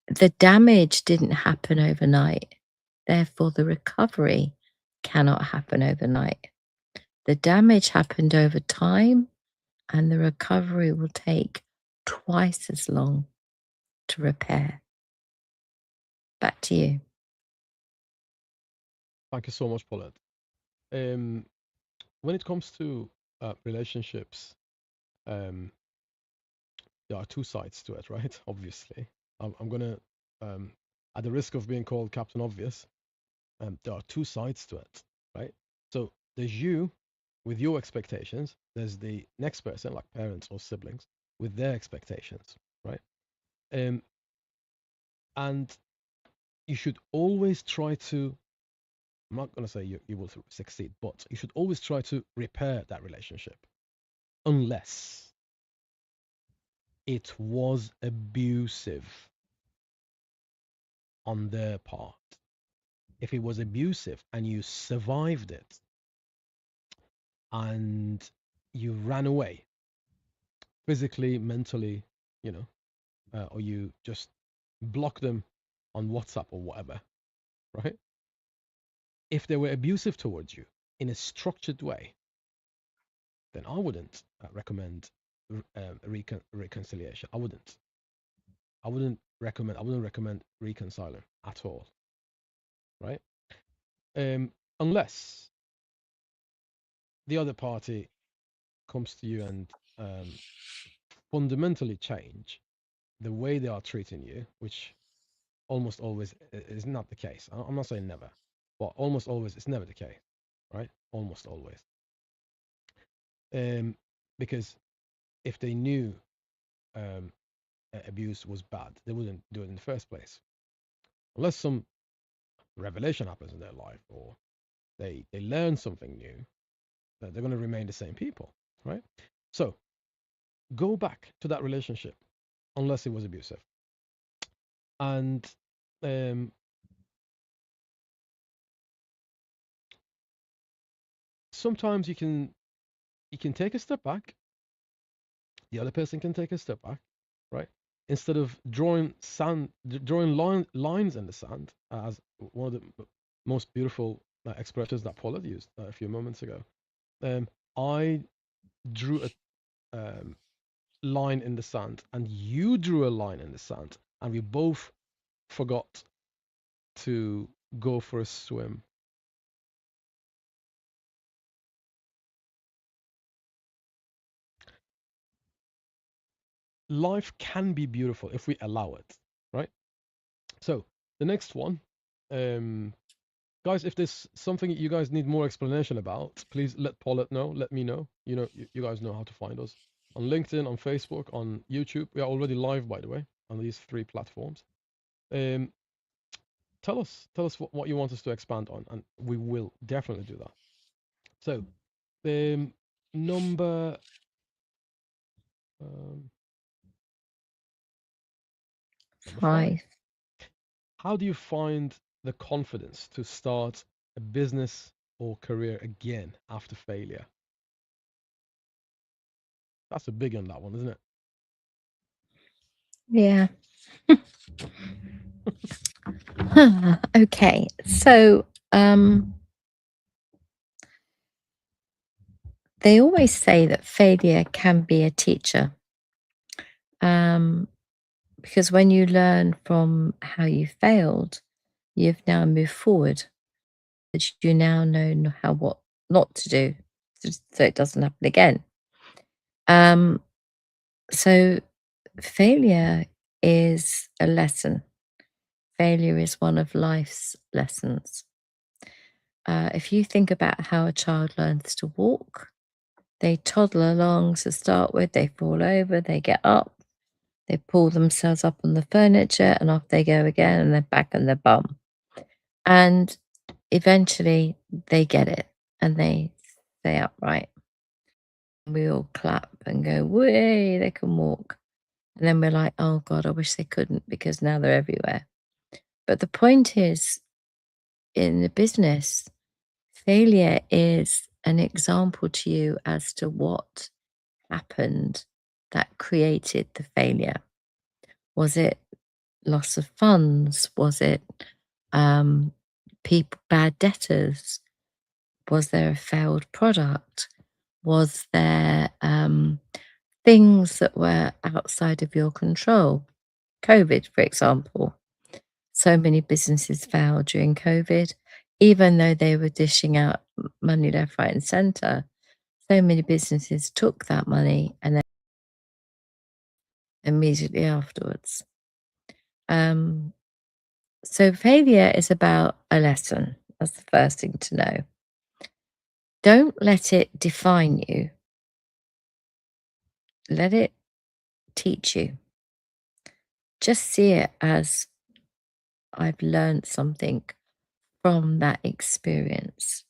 The damage didn't happen overnight. Therefore, the recovery cannot happen overnight. The damage happened over time, and the recovery will take twice as long to repair. Back to you. Thank you so much, Paulette. When it comes to relationships, there are two sides to it, right? Obviously, I'm gonna, at the risk of being called Captain Obvious, there are two sides to it, right? So there's you with your expectations. There's the next person, like parents or siblings, with their expectations, right? Um, and you should always try to. I'm not gonna say you will succeed, but you should always try to repair that relationship, unless it was abusive on their part. If it was abusive and you survived it and you ran away physically, mentally, you know, or you just block them on WhatsApp or whatever, right? If they were abusive towards you in a structured way, then I wouldn't recommend reconciliation. I wouldn't. I wouldn't recommend. I wouldn't recommend reconciling at all, right? Unless the other party comes to you and fundamentally change the way they are treating you, which almost always is not the case. I'm not saying never, but almost always it's never the case, right? Almost always. Because if they knew abuse was bad, they wouldn't do it in the first place. Unless some revelation happens in their life or they learn something new, they're going to remain the same people, right? So go back to that relationship unless it was abusive. And sometimes you can take a step back. The other person can take a step back, right? Instead of drawing lines in the sand, as one of the most beautiful expressions that Paulette used a few moments ago. I drew a line in the sand, and you drew a line in the sand, and we both forgot to go for a swim. Life can be beautiful if we allow it, right? So the next one, guys, if there's something you guys need more explanation about, please let Paulette know. Let me know. You guys know how to find us on LinkedIn, on Facebook, on YouTube. We are already live, by the way, on these three platforms. Tell us what you want us to expand on, and we will definitely do that. So, number 5. How do you find the confidence to start a business or career again after failure? That's a big one, that one, isn't it? Yeah. Okay. So, they always say that failure can be a teacher. Because when you learn from how you failed, you've now moved forward, that you now know what not to do. so it doesn't happen again. So failure is a lesson. Failure is one of life's lessons. If you think about how a child learns to walk, they toddle along to start with, they fall over, they get up, they pull themselves up on the furniture, and off they go again, and they're back on their bum. And eventually they get it and they stay upright. We all clap and go, way, they can walk. And then we're like, oh God, I wish they couldn't because now they're everywhere. But the point is, in the business, failure is an example to you as to what happened that created the failure. Was it loss of funds? Was it people, bad debtors? Was there a failed product? Was there things that were outside of your control? COVID, for example. So many businesses failed during COVID, even though they were dishing out money left, right, and center. So many businesses took that money and then immediately afterwards. So failure is about a lesson. That's the first thing to know. Don't let it define you. Let it teach you. Just see it as I've learned something from that experience.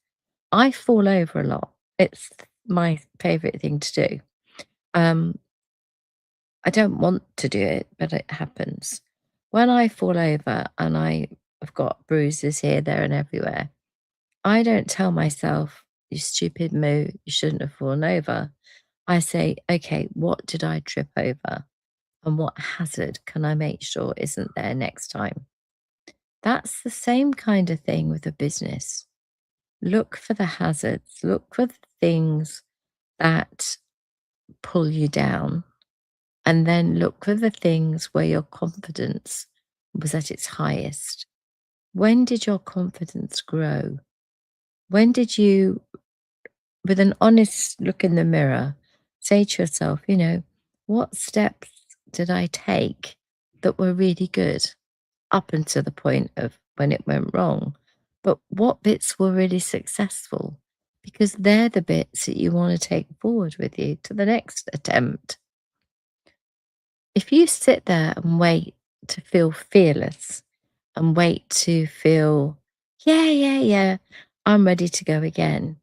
I fall over a lot. It's my favorite thing to do. I don't want to do it, but it happens. When I fall over and I've got bruises here, there, and everywhere, I don't tell myself, you stupid moo, you shouldn't have fallen over. I say, okay, what did I trip over? And what hazard can I make sure isn't there next time? That's the same kind of thing with a business. Look for the hazards, look for the things that pull you down, and then look for the things where your confidence was at its highest. When did your confidence grow? When did you, with an honest look in the mirror, say to yourself, what steps did I take that were really good up until the point of when it went wrong? But what bits were really successful? Because they're the bits that you want to take forward with you to the next attempt. If you sit there and wait to feel fearless and wait to feel, yeah, I'm ready to go again,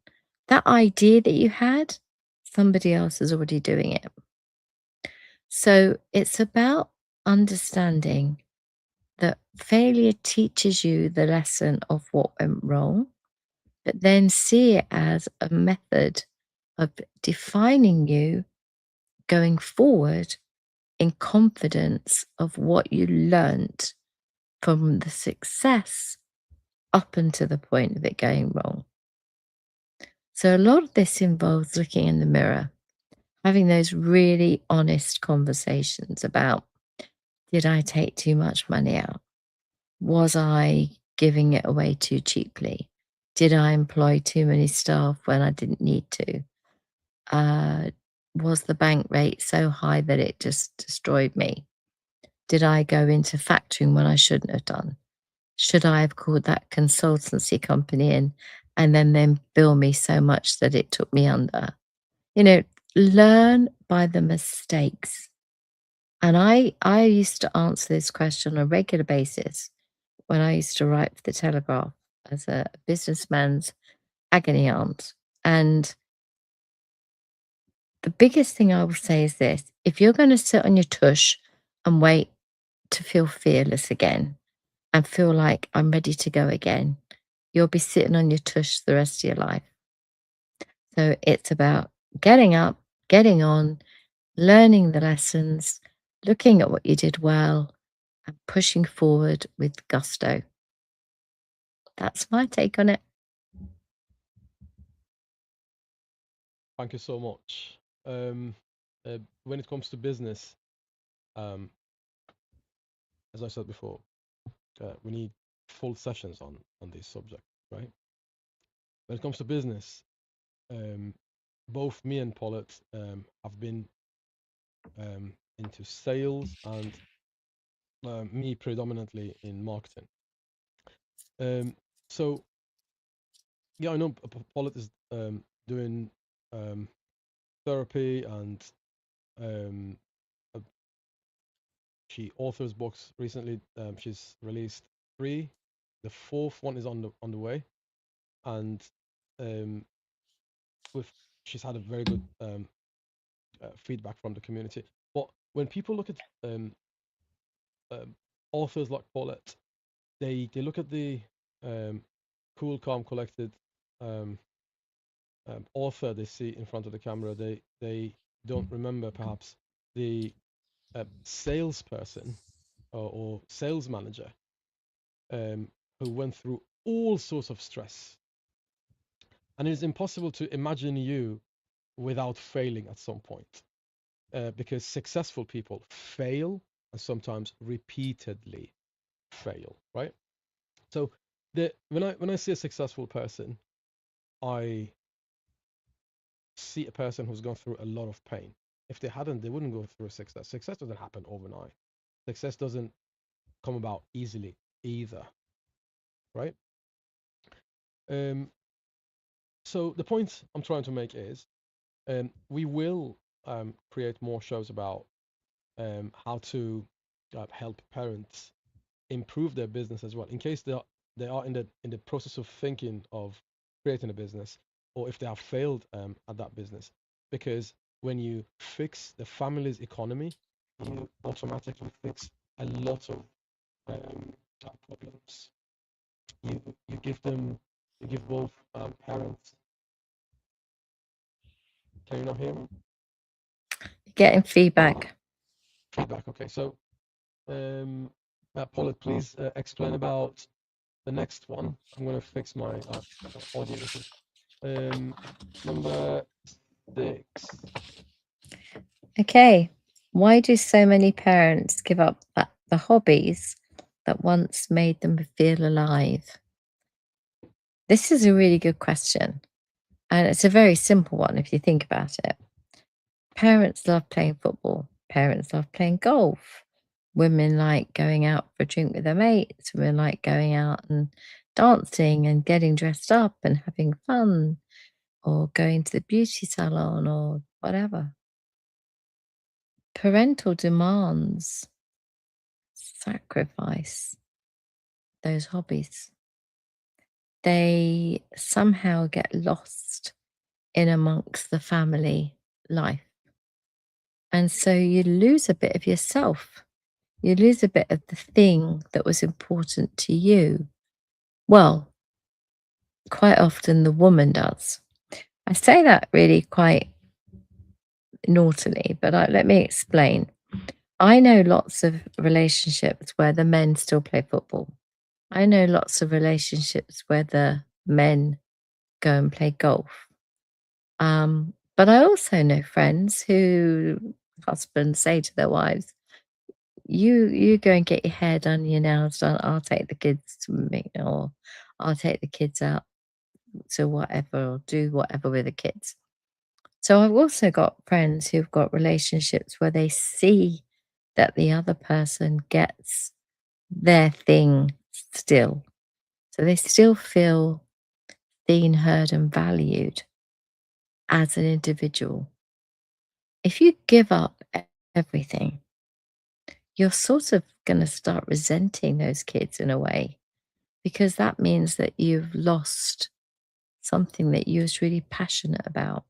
that idea that you had, somebody else is already doing it. So it's about understanding that failure teaches you the lesson of what went wrong, but then see it as a method of defining you going forward in confidence of what you learnt from the success up until the point of it going wrong. So a lot of this involves looking in the mirror, having those really honest conversations about, did I take too much money out? Was I giving it away too cheaply? Did I employ too many staff when I didn't need to? Was the bank rate so high that it just destroyed me? Did I go into factoring when I shouldn't have done? Should I have called that consultancy company in and then bill me so much that it took me under? Learn by the mistakes. And I used to answer this question on a regular basis when I used to write for the Telegraph as a businessman's agony aunt. And the biggest thing I will say is this: if you're going to sit on your tush and wait to feel fearless again and feel like I'm ready to go again, you'll be sitting on your tush the rest of your life. So it's about getting up, getting on, learning the lessons, looking at what you did well, and pushing forward with gusto. That's my take on it. Thank you so much. When it comes to business, as I said before, we need full sessions on this subject, right? When it comes to business, both me and Paulette have been into sales, and me predominantly in marketing. Um, so yeah, I know Paulette is doing um, therapy, and um, uh, she authors books recently. She's released three. The fourth one is on the way, and um, with she's had a very good feedback from the community. But when people look at um, authors like Paulette, they look at the um, cool, calm, collected um, author they see in front of the camera. They don't remember perhaps the salesperson or sales manager um, who went through all sorts of stress, and it's impossible to imagine you without failing at some point, because successful people fail and sometimes repeatedly fail, right? So when I see a successful person, I see a person who's gone through a lot of pain. If they hadn't, they wouldn't go through success. Success doesn't happen overnight. Success doesn't come about easily either, right? Um, so the point I'm trying to make is, we will create more shows about how to help parents improve their business as well, in case they are in the process of thinking of creating a business, or if they have failed at that business. Because when you fix the family's economy, you automatically fix a lot of um, problems. You give them, you give both parents. Can you not hear me? Getting feedback. Feedback. Okay, so Paula, please explain about the next one. I'm going to fix my audio. This is number 6. Okay. Why do so many parents give up the hobbies that once made them feel alive? This is a really good question. And it's a very simple one if you think about it. Parents love playing football. Parents love playing golf. Women like going out for a drink with their mates. Women like going out and dancing and getting dressed up and having fun, or going to the beauty salon or whatever. Parental demands sacrifice those hobbies. They somehow get lost in amongst the family life. And so you lose a bit of yourself. You lose a bit of the thing that was important to you. Well, quite often the woman does. I say that really quite naughtily, but let me explain. I know lots of relationships where the men still play football. I know lots of relationships where the men go and play golf. But I also know friends who husbands say to their wives, you go and get your hair done, your nails done. I'll take the kids swimming, or I'll take the kids out to whatever, or do whatever with the kids. So I've also got friends who've got relationships where they see that the other person gets their thing still. So they still feel seen, heard, and valued as an individual. If you give up everything, you're sort of going to start resenting those kids in a way, because that means that you've lost something that you was really passionate about.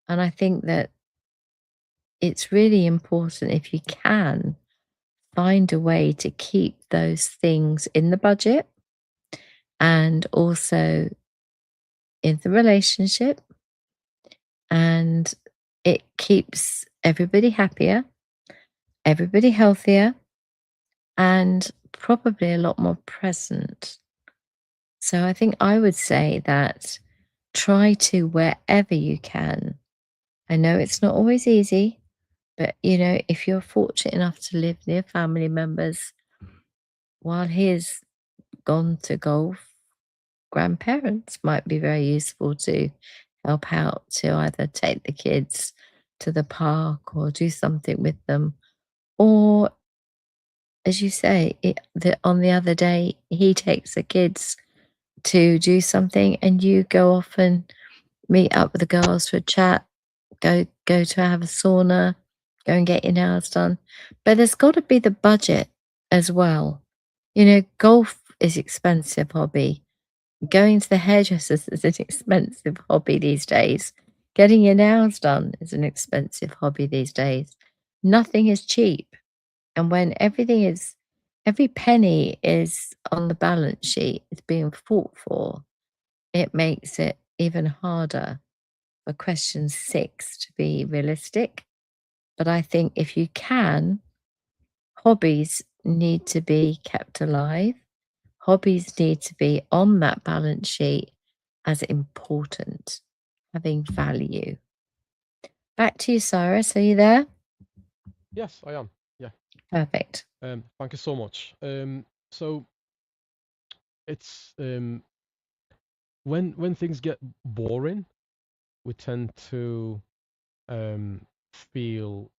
And I think that it's really important, if you can, find a way to keep those things in the budget and also in the relationship, and it keeps everybody happier, everybody healthier, and probably a lot more present. So I think I would say that try to, wherever you can. I know it's not always easy, but if you're fortunate enough to live near family members, while he's gone to golf, grandparents might be very useful to help out to either take the kids to the park or do something with them. Or, as you say, on the other day, he takes the kids to do something and you go off and meet up with the girls for a chat, go to have a sauna, go and get your nails done. But there's got to be the budget as well. You know, golf is expensive hobby. Going to the hairdressers is an expensive hobby these days. Getting your nails done is an expensive hobby these days. Nothing is cheap. And when every penny is on the balance sheet, it's being fought for, it makes it even harder for question 6 to be realistic. But I think if you can, hobbies need to be kept alive. Hobbies need to be on that balance sheet as important, having value. Back to you, Cyrus. Are you there? Yes, I am. Yeah. Perfect. Thank you so much. So it's when things get boring, we tend to feel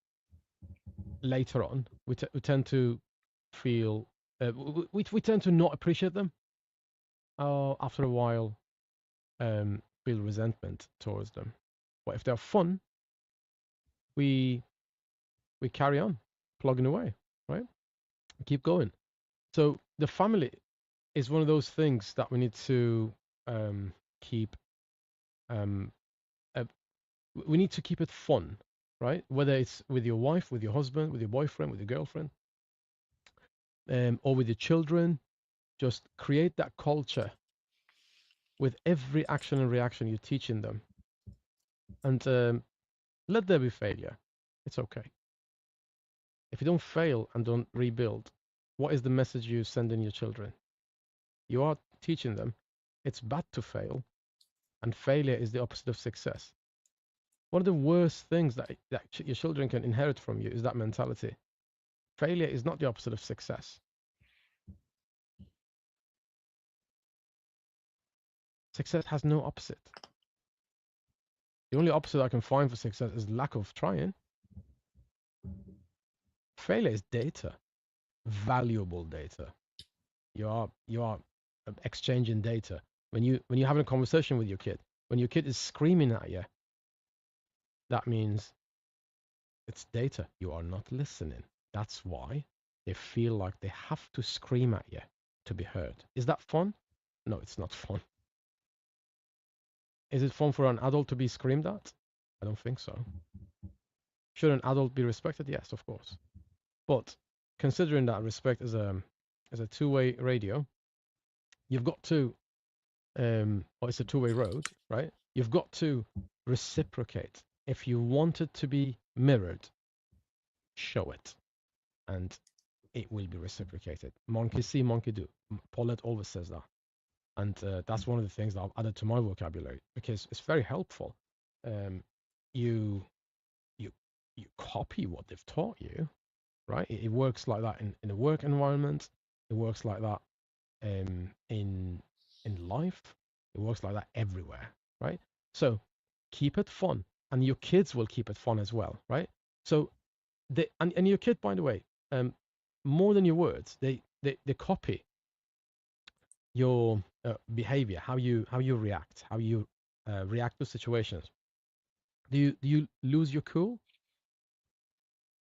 later on. We tend to feel we tend to not appreciate them. After a while, feel resentment towards them. But if they're fun, we carry on plugging away, right? Keep going. So the family is one of those things that we need to keep. We need to keep it fun, right? Whether it's with your wife, with your husband, with your boyfriend, with your girlfriend, or with your children, just create that culture with every action and reaction you're teaching them, and let there be failure. It's okay. If you don't fail and don't rebuild, what is the message you send in your children? You are teaching them it's bad to fail, and failure is the opposite of success. One of the worst things that your children can inherit from you is that mentality. Failure is not the opposite of success. Success has no opposite. The only opposite I can find for success is lack of trying. Failure is data, valuable data. You are exchanging data. When you're having a conversation with your kid, when your kid is screaming at you, that means it's data. You are not listening. That's why they feel like they have to scream at you to be heard. Is that fun? No, it's not fun. Is it fun for an adult to be screamed at? I don't think so. Should an adult be respected? Yes, of course. But considering that respect is a two-way radio, you've got to or it's a two-way road, right? You've got to reciprocate. If you want it to be mirrored, show it, and it will be reciprocated. Monkey see, monkey do. Paulette always says that, and that's one of the things that I've added to my vocabulary because it's very helpful. You you you copy what they've taught you, right? It works like that in a work environment. It works like that in life. It works like that everywhere, right? So keep it fun, and your kids will keep it fun as well, right? So and your kid, by the way, more than your words, they copy your behavior, how you react, how you react to situations. Do you lose your cool?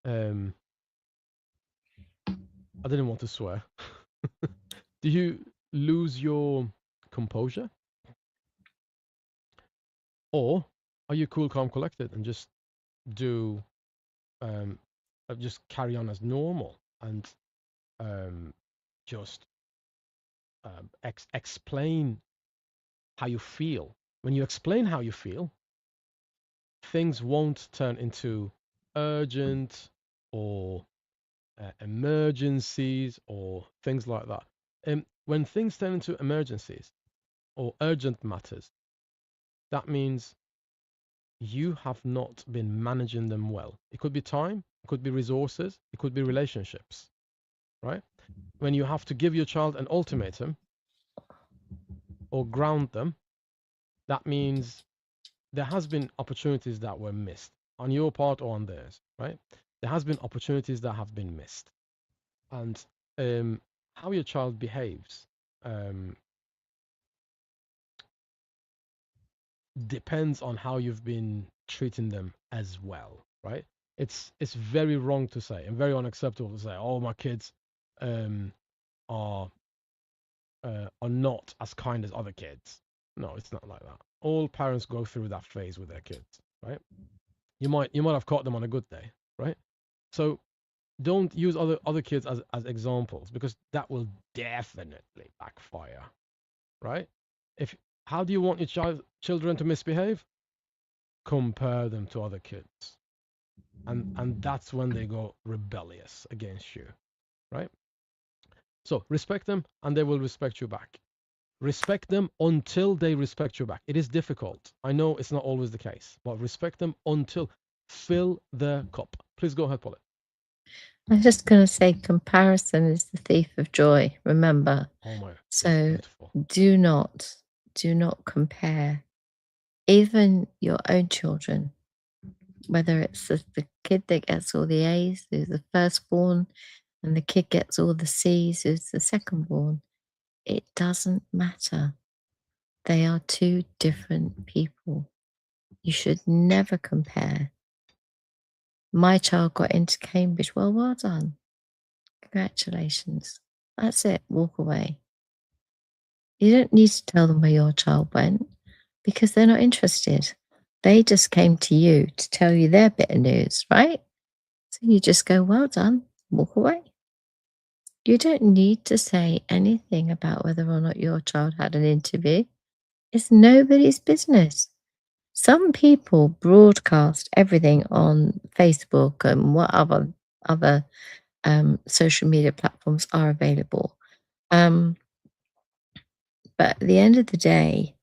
I didn't want to swear. Do you lose your composure? Or are you cool, calm, collected and just do just carry on as normal and just explain how you feel? When you explain how you feel, things won't turn into urgent or emergencies or things like that. When things turn into emergencies or urgent matters, that means you have not been managing them well. It could be time, it could be resources, it could be relationships, right? When you have to give your child an ultimatum or ground them, that means there has been opportunities that were missed on your part or on theirs, right? There has been opportunities that have been missed, and how your child behaves um, depends on how you've been treating them as well, right? It's very wrong to say and very unacceptable to say, "Oh, my kids um, are not as kind as other kids." No, it's not like that. All parents go through that phase with their kids, right? You might have caught them on a good day, right? So don't use other kids as examples, because that will definitely backfire, right? If How do you want your children to misbehave? Compare them to other kids, and that's when they go rebellious against you, right? So respect them, and they will respect you back. Respect them until they respect you back. It is difficult. I know it's not always the case, but respect them until fill their cup. Please go ahead, Paulette. I'm just going to say comparison is the thief of joy, remember. Oh my, So beautiful. do not compare even your own children, whether it's the kid that gets all the A's, who's the firstborn, and the kid gets all the C's, who's the secondborn. It doesn't matter. They are two different people. You should never compare. My child got into Cambridge. Well done. Congratulations. That's it. Walk away. You don't need to tell them where your child went because they're not interested. They just came to you to tell you their bit of news, right? So you just go, well done, walk away. You don't need to say anything about whether or not your child had an interview. It's nobody's business. Some people broadcast everything on Facebook and what other social media platforms are available. But at the end of the day,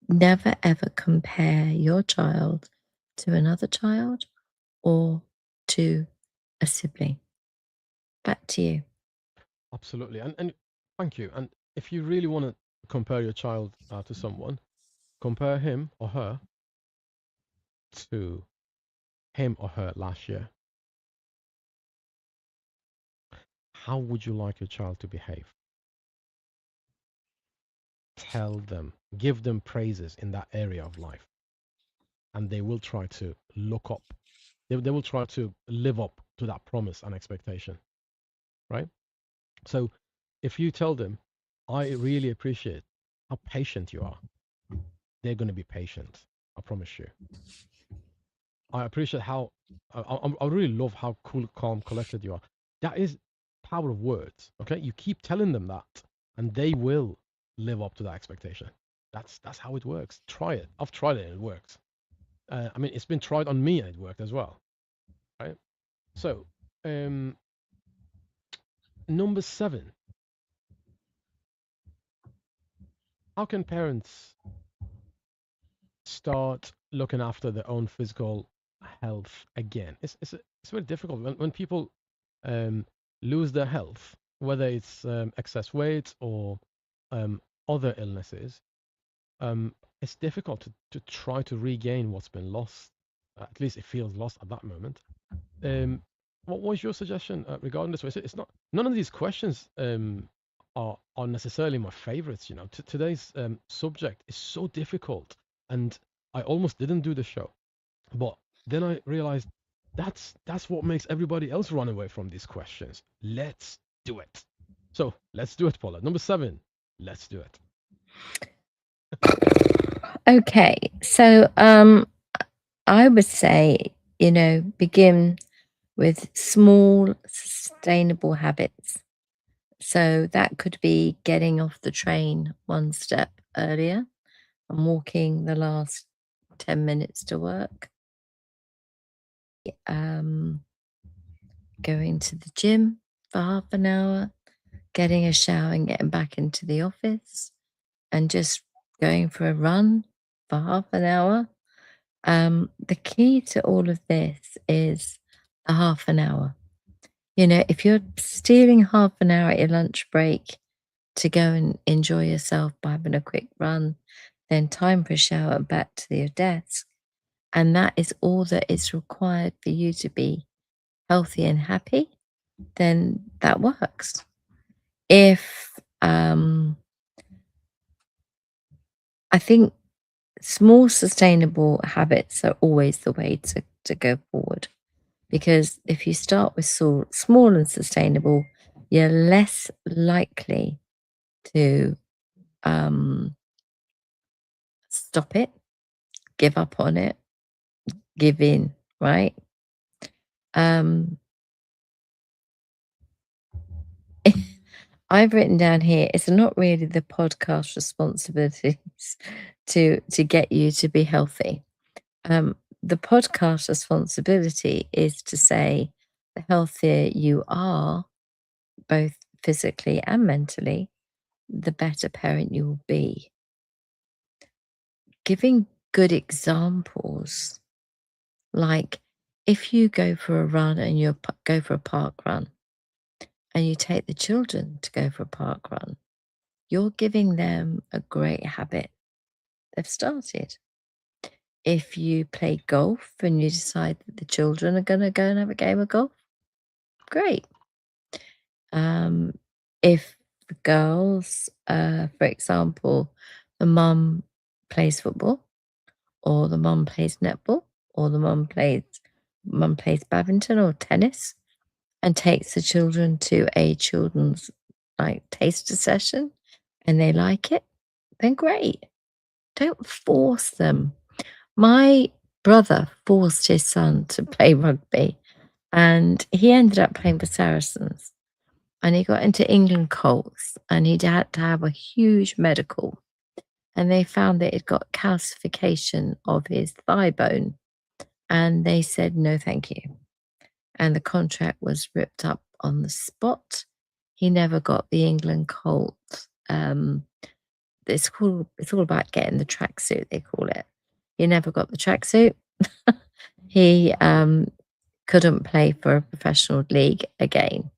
never ever compare your child to another child or to a sibling. Back to you. Absolutely, and thank you. And if you really want to compare your child to someone, compare him or her to him or her last year. How would you like your child to behave? Tell them, give them praises in that area of life, and they will try to look up. They will try to live up to that promise and expectation, right? So if you tell them, I really appreciate how patient you are, they're going to be patient. I promise you. I appreciate how, I really love how cool, calm, collected you are. That is power of words. Okay. You keep telling them that, and they will live up to that expectation. That's how it works. Try it. I've tried it and it works. I mean, it's been tried on me and it worked as well. Right. So, number 7, how can parents start looking after their own physical health again? It's very difficult when people lose their health, whether it's excess weight or other illnesses. It's difficult to try to regain what's been lost. At least it feels lost at that moment. What was your suggestion regarding this? It's not, none of these questions are necessarily my favorites. You know, today's subject is so difficult, and I almost didn't do the show, but then I realized that's what makes everybody else run away from these questions. Let's do it. So let's do it, Paula. Number 7, let's do it. Okay, so I would say, begin with small, sustainable habits. So that could be getting off the train one step earlier and walking the last 10 minutes to work. Going to the gym for half an hour, getting a shower and getting back into the office, and just going for a run for half an hour. The key to all of this is a half an hour. If you're stealing half an hour at your lunch break to go and enjoy yourself by having a quick run, then time for a shower and back to your desk. And that is all that is required for you to be healthy and happy, then that works. If I think small sustainable habits are always the way to go forward, because if you start with small and sustainable, you're less likely to stop it, give up on it, give in, right? I've written down here, it's not really the podcast responsibilities to get you to be healthy. The podcast responsibility is to say the healthier you are, both physically and mentally, the better parent you will be. Giving good examples, like if you go for a run and you go for a park run and you take the children to go for a park run, you're giving them a great habit they've started. If you play golf and you decide that the children are going to go and have a game of golf, great. If the girls, for example, the mum plays football, or the mum plays netball, or the mum plays badminton or tennis, and takes the children to a children's like taster session, and they like it, then great. Don't force them. My brother forced his son to play rugby, and he ended up playing for Saracens. And he got into England Colts, and he had to have a huge medical. And they found that it got calcification of his thigh bone. And they said, no, thank you. And the contract was ripped up on the spot. He never got the England Colts. It's all about getting the tracksuit, they call it. He never got the tracksuit. He couldn't play for a professional league again.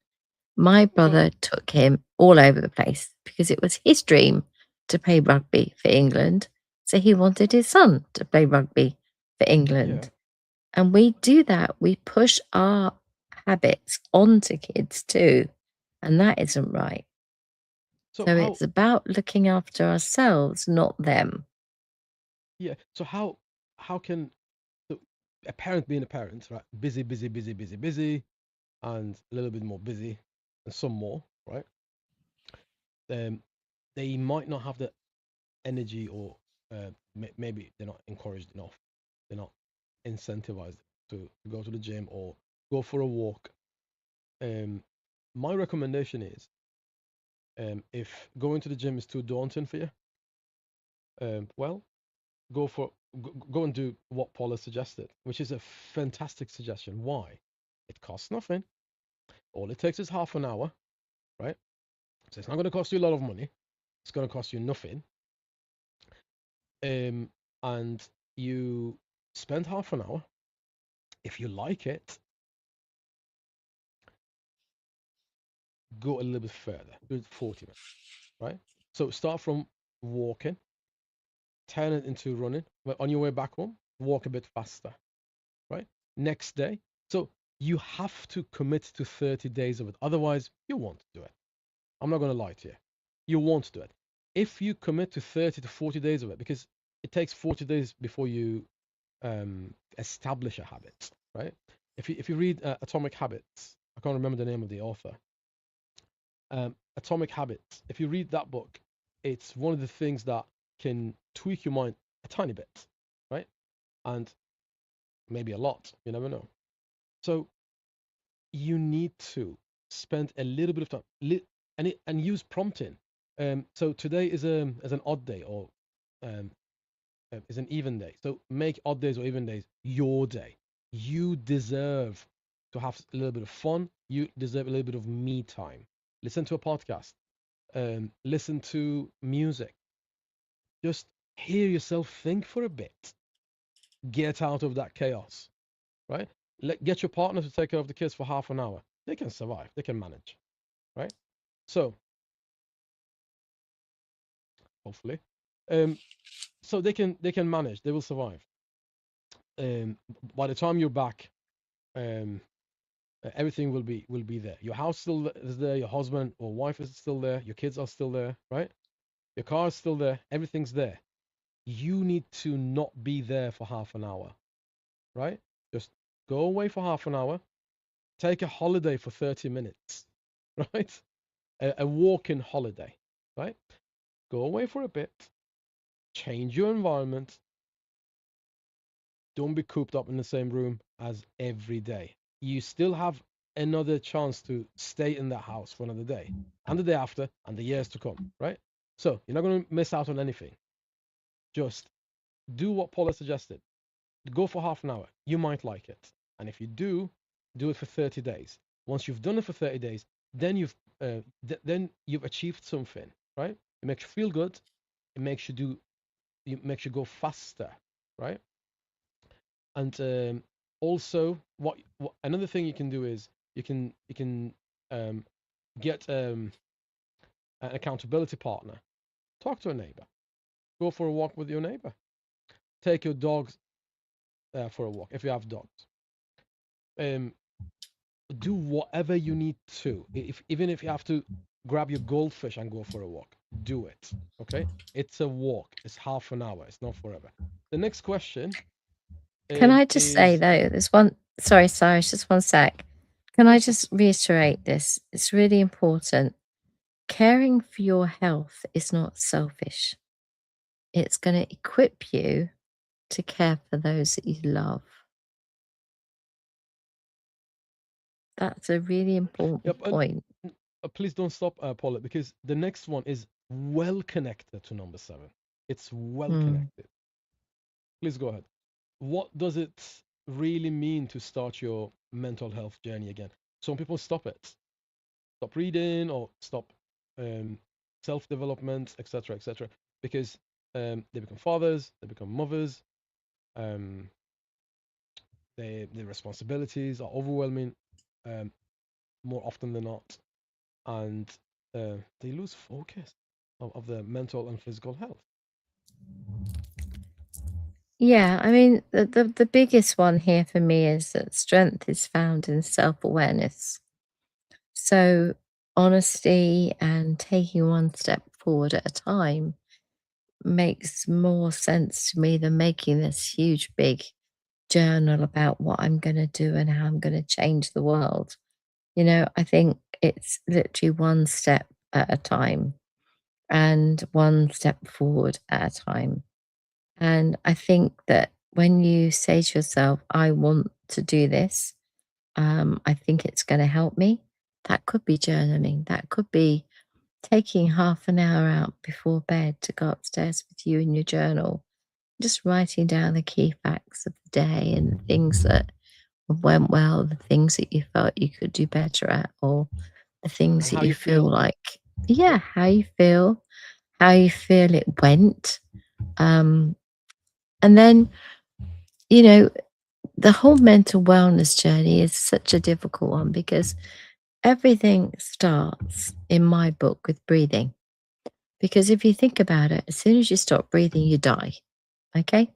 My brother took him all over the place because it was his dream to play rugby for England. So he wanted his son to play rugby for England. Yeah. And we do that. We push our habits onto kids too. And that isn't right. So it's about looking after ourselves, not them. Yeah. So how can a parent being a parent, right? Busy, busy, busy, busy, busy, and a little bit more busy, and some more, right? They might not have the energy, or maybe they're not encouraged enough. They're not incentivized to go to the gym or go for a walk. My recommendation is, if going to the gym is too daunting for you, well, go and do what Paula suggested, which is a fantastic suggestion. Why? It costs nothing. All it takes is half an hour, right? So it's not going to cost you a lot of money. It's going to cost you nothing. And you spend half an hour. If you like it, go a little bit further. Do it 40 minutes, right? So start from walking, turn it into running. But on your way back home, walk a bit faster, right? Next day. So you have to commit to 30 days of it. Otherwise, you won't do it. I'm not going to lie to you. You won't do it. If you commit to 30 to 40 days of it, because it takes 40 days before you establish a habit, right? If you read Atomic Habits, I can't remember the name of the author. Atomic Habits. If you read that book, it's one of the things that can tweak your mind a tiny bit, right? And maybe a lot. You never know. So you need to spend a little bit of time and use prompting. So today is an odd day, or is an even day. So make odd days or even days your day. You deserve to have a little bit of fun. You deserve a little bit of me time. Listen to a podcast. Listen to music. Just hear yourself think for a bit. Get out of that chaos, right? Get your partner to take care of the kids for half an hour. They can survive. They can manage, right? So hopefully. So they can manage. They will survive. By the time you're back, um, everything will be there. Your house still is there. Your husband or wife is still there. Your kids are still there, right? Your car is still there. Everything's there. You need to not be there for half an hour, right? Just go away for half an hour. Take a holiday for 30 minutes, right? A walk-in holiday, right? Go away for a bit. Change your environment. Don't be cooped up in the same room as every day. You still have another chance to stay in that house for another day and the day after and the years to come, right? So you're not going to miss out on anything. Just do what Paula suggested. Go for half an hour. You might like it. And if you do it for 30 days. Once you've done it for 30 days, then you've achieved something, right? It makes you feel good. It makes you go faster, right? And also, what another thing you can do is you can get an accountability partner. Talk to a neighbor. Go for a walk with your neighbor. Take your dogs for a walk if you have dogs. Um, do whatever you need to. Even if you have to grab your goldfish and go for a walk, do it. Okay, it's a walk. It's half an hour. It's not forever. The next question Can I just say is though, there's one, sorry, Cyrus, just one sec. Can I just reiterate this? It's really important. Caring for your health is not selfish. It's going to equip you to care for those that you love. That's a really important point. please don't stop, Paula, because the next one is well connected to number 7. It's well connected. Please go ahead. What does it really mean to start your mental health journey again? Some people stop reading, or stop self-development, etc., because they become fathers, they become mothers, um, their responsibilities are overwhelming more often than not, and they lose focus of their mental and physical health. Yeah, I mean, the biggest one here for me is that strength is found in self-awareness. So honesty and taking one step forward at a time makes more sense to me than making this huge, big journal about what I'm going to do and how I'm going to change the world. You know, I think it's literally one step at a time and one step forward at a time. And I think that when you say to yourself, I want to do this, I think it's going to help me, that could be journaling. That could be taking half an hour out before bed to go upstairs with you in your journal, just writing down the key facts of the day and the things that went well, the things that you felt you could do better at, or the things And that how you you feel feel. like, yeah, how you feel it went. Um, and then, you know, the whole mental wellness journey is such a difficult one because everything starts in my book with breathing. Because if you think about it, as soon as you stop breathing, you die. Okay.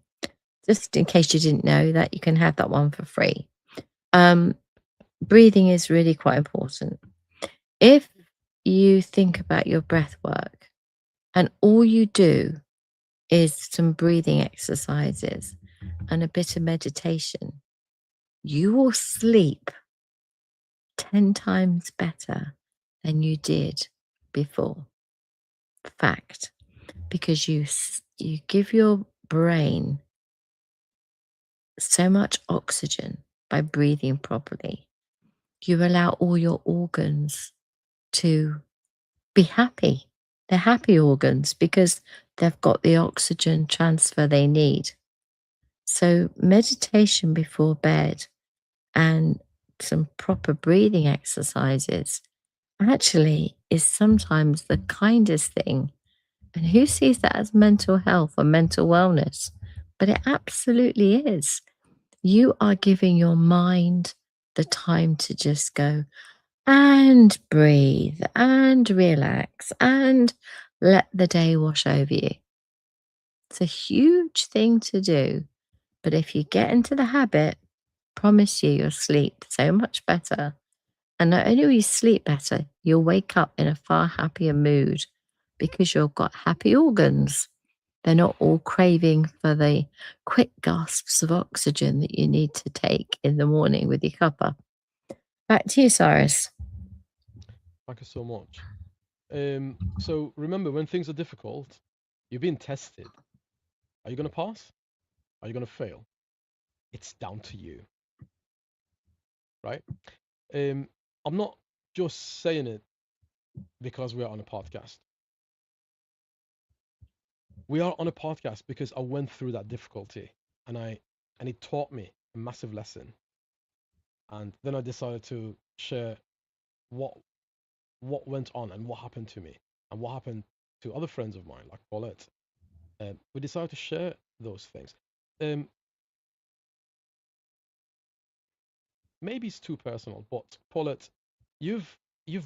Just in case you didn't know that, you can have that one for free. Breathing is really quite important. If you think about your breath work and all you do is some breathing exercises and a bit of meditation, you will sleep 10 times better than you did before. Fact. Because you give your brain so much oxygen by breathing properly. You allow all your organs to be happy. They're happy organs because they've got the oxygen transfer they need. So, meditation before bed and some proper breathing exercises actually is sometimes the kindest thing. And who sees that as mental health or mental wellness? But it absolutely is. You are giving your mind the time to just go and breathe and relax and let the day wash over you. It's a huge thing to do, but if you get into the habit, promise you'll sleep so much better. And not only will you sleep better, you'll wake up in a far happier mood because you've got happy organs. They're not all craving for the quick gasps of oxygen that you need to take in the morning with your cuppa. Back to you, Cyrus. Thank you so much. So remember, when things are difficult, you're being tested. Are you going to pass? Are you going to fail? It's down to you, right? I'm not just saying it because we are on a podcast. We are on a podcast because I went through that difficulty, and it taught me a massive lesson. And then I decided to share what went on and what happened to me and what happened to other friends of mine like Paulette. We decided to share those things. Maybe it's too personal, but Paulette, you've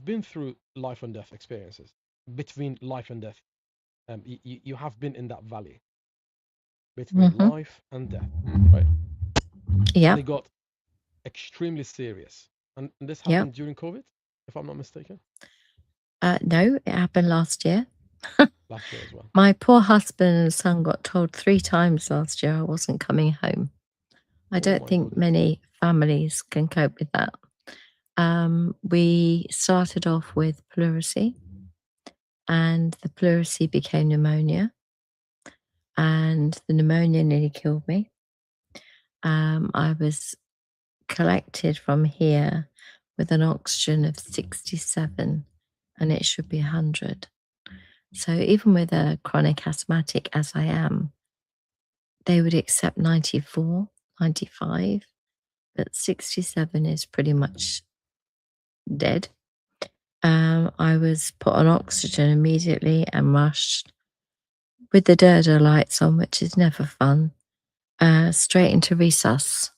been through life and death experiences. Between life and death, you have been in that valley between Mm-hmm. life and death, right? Yeah. And it got extremely serious. And this Yeah. happened during COVID, if I'm not mistaken. No, it happened last year. Last year as well. My poor husband and son got told 3 times last year I wasn't coming home. I Oh don't my think goodness. many families can cope with that. We started off with pleurisy, and the pleurisy became pneumonia, and the pneumonia nearly killed me. I was collected from here with an oxygen of 67, and it should be 100. So even with a chronic asthmatic as I am, they would accept 94, 95, but 67 is pretty much dead. I was put on oxygen immediately and rushed with the Durdo lights on, which is never fun, straight into resus.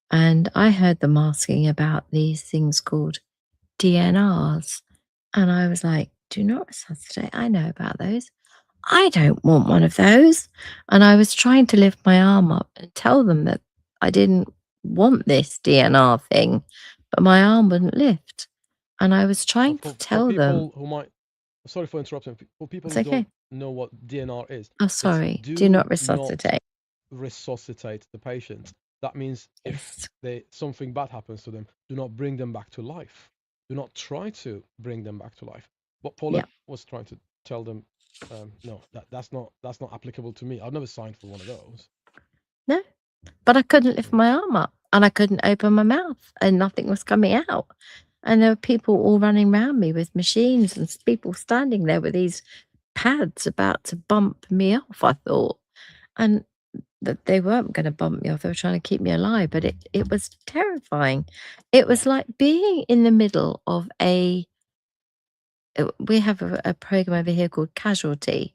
And I heard them asking about these things called DNRs. And I was like, do not resuscitate. I know about those. I don't want one of those. And I was trying to lift my arm up and tell them that I didn't want this DNR thing, but my arm wouldn't lift. And I was trying to For tell them, people who might, sorry for interrupting, for people it's who okay. don't know what DNR is, Oh, it's sorry. Do do not not resuscitate. resuscitate the patient. That means if Yes. something bad happens to them, do not bring them back to life. Do not try to bring them back to life. What Yeah. Paulette was trying to tell them, no, that's not applicable to me. I've never signed for one of those. No, but I couldn't lift my arm up and I couldn't open my mouth and nothing was coming out. And there were people all running around me with machines and people standing there with these pads about to bump me off, I thought. And that they weren't going to bump me off. They were trying to keep me alive, but it was terrifying. It was like being in the middle of we have a program over here called Casualty,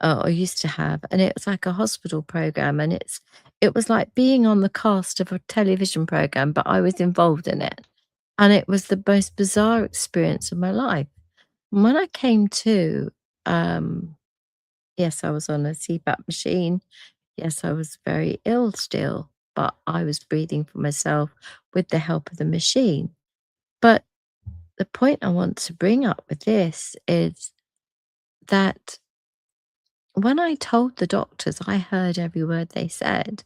or used to have, and it was like a hospital program, and it was like being on the cast of a television program, but I was involved in it, and it was the most bizarre experience of my life. And when I came to, yes, I was on a CPAP machine. Yes, I was very ill still, but I was breathing for myself with the help of the machine. But the point I want to bring up with this is that when I told the doctors I heard every word they said,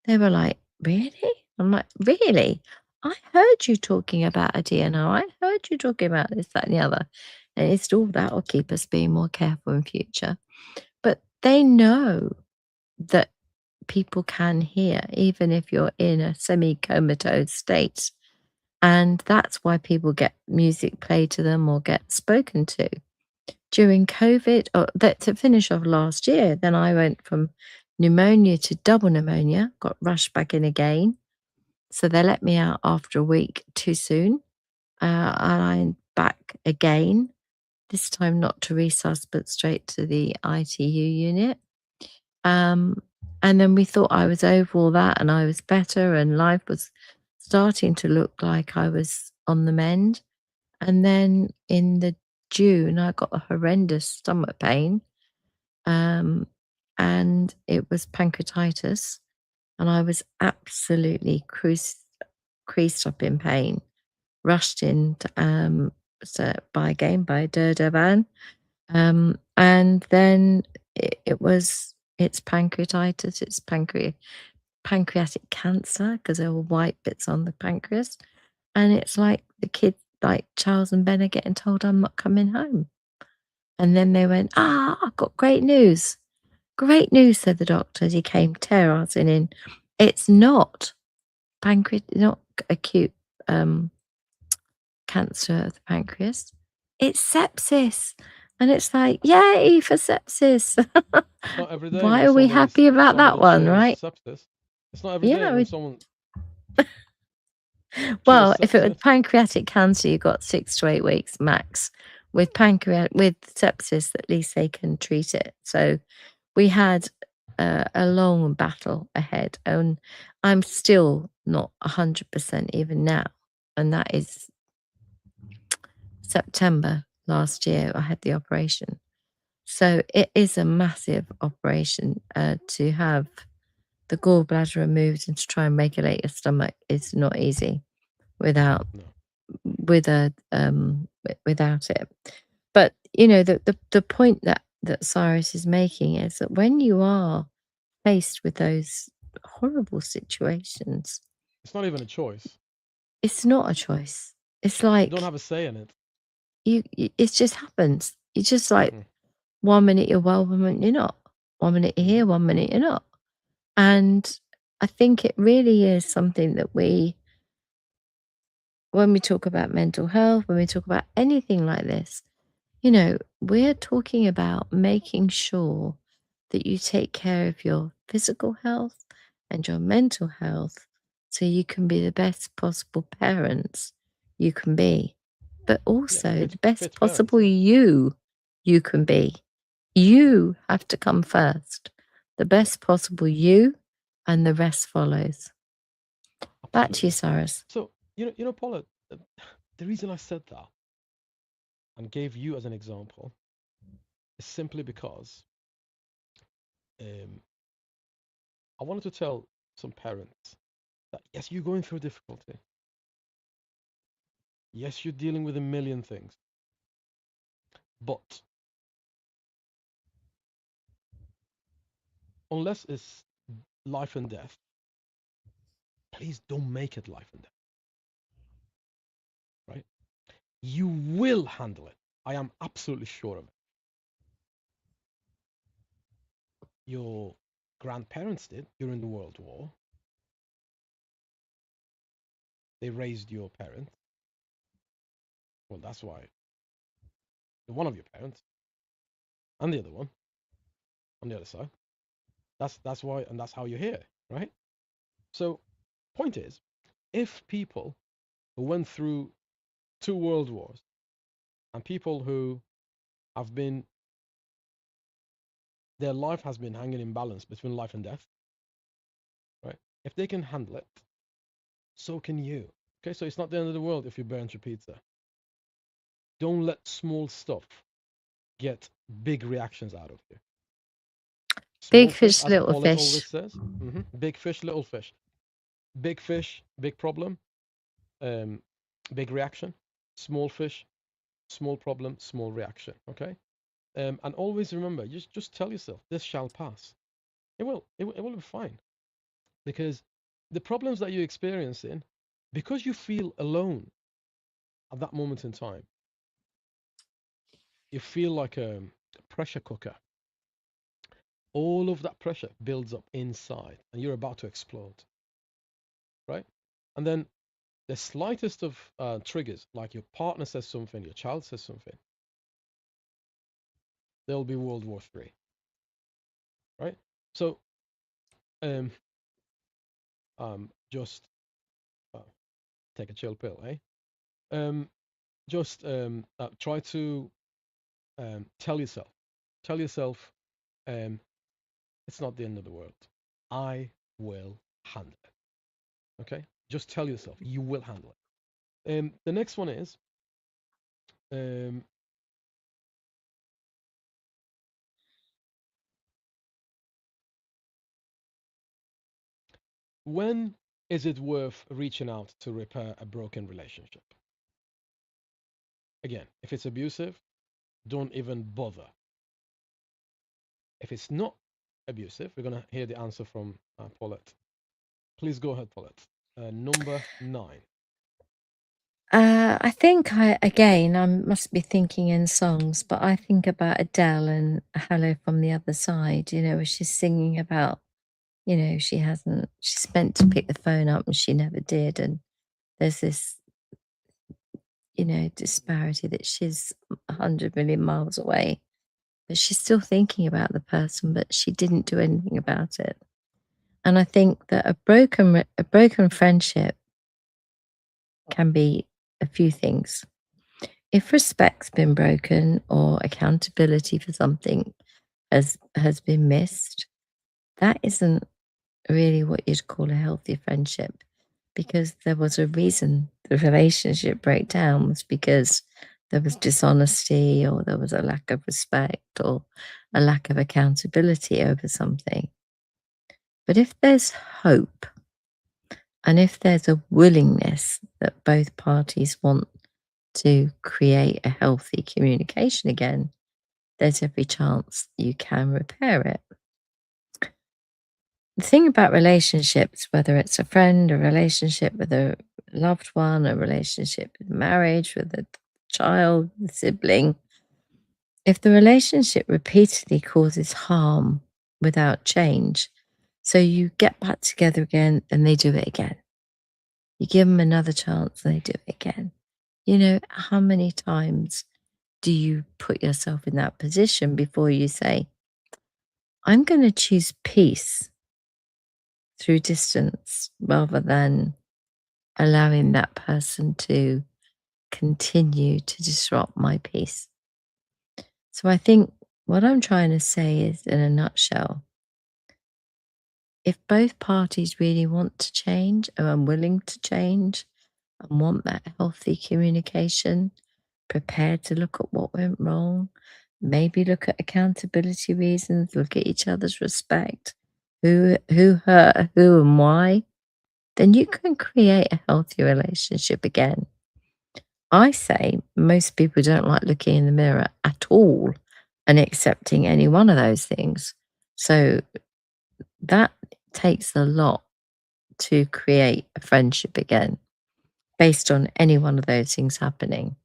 they were like, "Really?" I'm like, "Really? I heard you talking about a DNO. I heard you talking about this, that, and the other." And it's all that will keep us being more careful in future. But they know that people can hear, even if you're in a semi-comatose state. And that's why people get music played to them or get spoken to. During COVID, or that to finish off last year, then I went from pneumonia to double pneumonia, got rushed back in again. So they let me out after a week too soon. And I'm back again, this time not to resus, but straight to the ITU unit. And then we thought I was over all that and I was better and life was starting to look like I was on the mend. And then in the June, I got a horrendous stomach pain. and it was pancreatitis, and I was absolutely creased up in pain, rushed in by Durdovan, and then it's pancreatitis, it's pancreatic cancer, because there were white bits on the pancreas, and it's like the kids, like Charles and Ben, are getting told I'm not coming home. And then they went, I've got great news. Great news, said the doctor as he came terrorizing in. It's not not acute cancer of the pancreas. It's sepsis. And it's like, yay for sepsis. It's not every day Why when are we happy about that one, right? sepsis. It's not every day when someone well, if it was pancreatic cancer, you got 6 to 8 weeks max. With sepsis, at least they can treat it. So we had a long battle ahead, and I'm still not 100% even now. And that is September last year, I had the operation. So it is a massive operation. To have the gallbladder removed and to try and regulate your stomach is not easy without it. But the point that Cyrus is making is that when you are faced with those horrible situations, it's not even a choice. It's not a choice. It's like you don't have a say in it. It just happens. It's just like 1 minute you're well, 1 minute you're not. 1 minute you're here, 1 minute you're not. And I think it really is something that when we talk about mental health, when we talk about anything like this, we're talking about making sure that you take care of your physical health and your mental health so you can be the best possible parents you can be, but also the best possible you can be. You have to come first. The best possible you, and the rest follows. Absolutely. Back to you, Cyrus. So, Paula, the reason I said that and gave you as an example is simply because I wanted to tell some parents that yes, you're going through difficulty. Yes, you're dealing with a million things. But unless it's life and death, please don't make it life and death. Right? You will handle it. I am absolutely sure of it. Your grandparents did during the World War. They raised your parents. Well, that's why one of your parents and the other one on the other side. That's why, and that's how you're here, right? So, point is, if people who went through 2 world wars and people who have been, their life has been hanging in balance between life and death, right? If they can handle it, so can you. Okay, so it's not the end of the world if you burn your pizza. Don't let small stuff get big reactions out of you. Big fish, little fish. Always says. Big fish, little fish. Big fish, big problem. Big reaction. Small fish, small problem, small reaction. Okay. And always remember, just tell yourself, this shall pass. It will. It will be fine. Because the problems that you're experiencing, because you feel alone at that moment in time, you feel like a pressure cooker. All of that pressure builds up inside, and you're about to explode. Right? And then the slightest of triggers, like your partner says something, your child says something, there'll be World War III. Right? So, just take a chill pill, eh? Just try to tell yourself, it's not the end of the world. I will handle it. Okay? Just tell yourself you will handle it. The next one is When is it worth reaching out to repair a broken relationship? Again, if it's abusive, don't even bother. If it's not abusive, we're going to hear the answer from Paulette. Please go ahead, Paulette. Number 9. I think I must be thinking in songs, but I think about Adele and Hello from the Other Side, where she's singing about, she's meant to pick the phone up and she never did. And there's this, disparity that she's 100 million miles away, but she's still thinking about the person, but she didn't do anything about it. And I think that a broken friendship can be a few things. If respect's been broken or accountability for something has been missed, that isn't really what you'd call a healthy friendship, because there was a reason the relationship breakdown was because there was dishonesty, or there was a lack of respect, or a lack of accountability over something. But if there's hope, and if there's a willingness that both parties want to create a healthy communication again, there's every chance you can repair it. The thing about relationships, whether it's a friend, a relationship with a loved one, a relationship with marriage, with a child, a sibling, if the relationship repeatedly causes harm without change, so you get back together again and they do it again. You give them another chance and they do it again. How many times do you put yourself in that position before you say, I'm going to choose peace through distance rather than allowing that person to continue to disrupt my peace? So I think what I'm trying to say is, in a nutshell, if both parties really want to change, or are willing to change, and want that healthy communication, prepared to look at what went wrong, maybe look at accountability reasons, look at each other's respect, who hurt who and why, then you can create a healthy relationship again. I say most people don't like looking in the mirror at all and accepting any one of those things. So that takes a lot to create a friendship again based on any one of those things happening.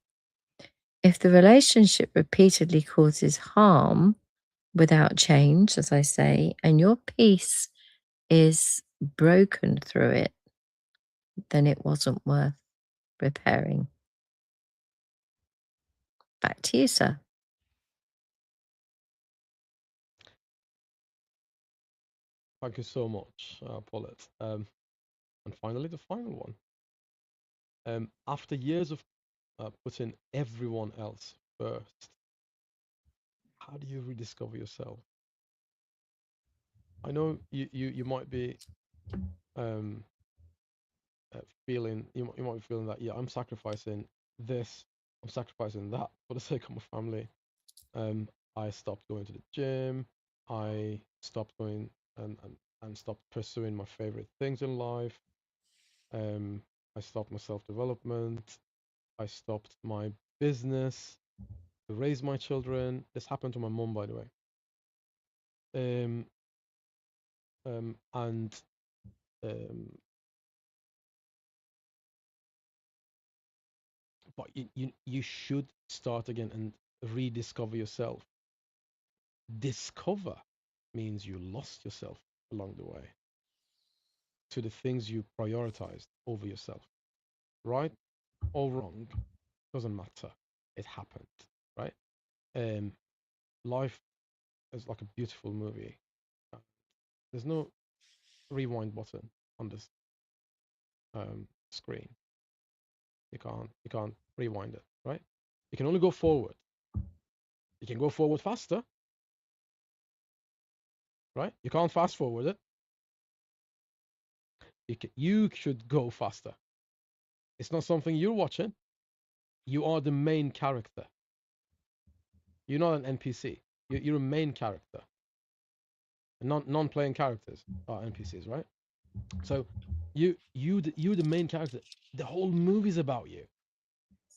If the relationship repeatedly causes harm without change, as I say, and your peace is broken through it, then it wasn't worth repairing. Back to you, sir. Thank you so much, Paulette. And finally, the final one. After years of putting everyone else first, how do you rediscover yourself? I know you might be um, feeling you might be feeling that, yeah, I'm sacrificing this, I'm sacrificing that for the sake of my family. I stopped going to the gym. I stopped going and stopped pursuing my favorite things in life. I stopped my self development. I stopped my business to raise my children. This happened to my mom, by the way. Um, and um, but you should start again and rediscover yourself. Discover means you lost yourself along the way to the things you prioritized over yourself. Right or wrong, doesn't matter. It happened, right? Um, Life is like a beautiful movie. Uh, There's no rewind button on this screen. You can't rewind it, right? You can only go forward. You can go forward faster, right? You can't fast forward it. You should go faster. It's not something you're watching. You are the main character. You're not an NPC. You're a main character. Non-playing characters are NPCs, right? So you the main character. The whole movie's about you.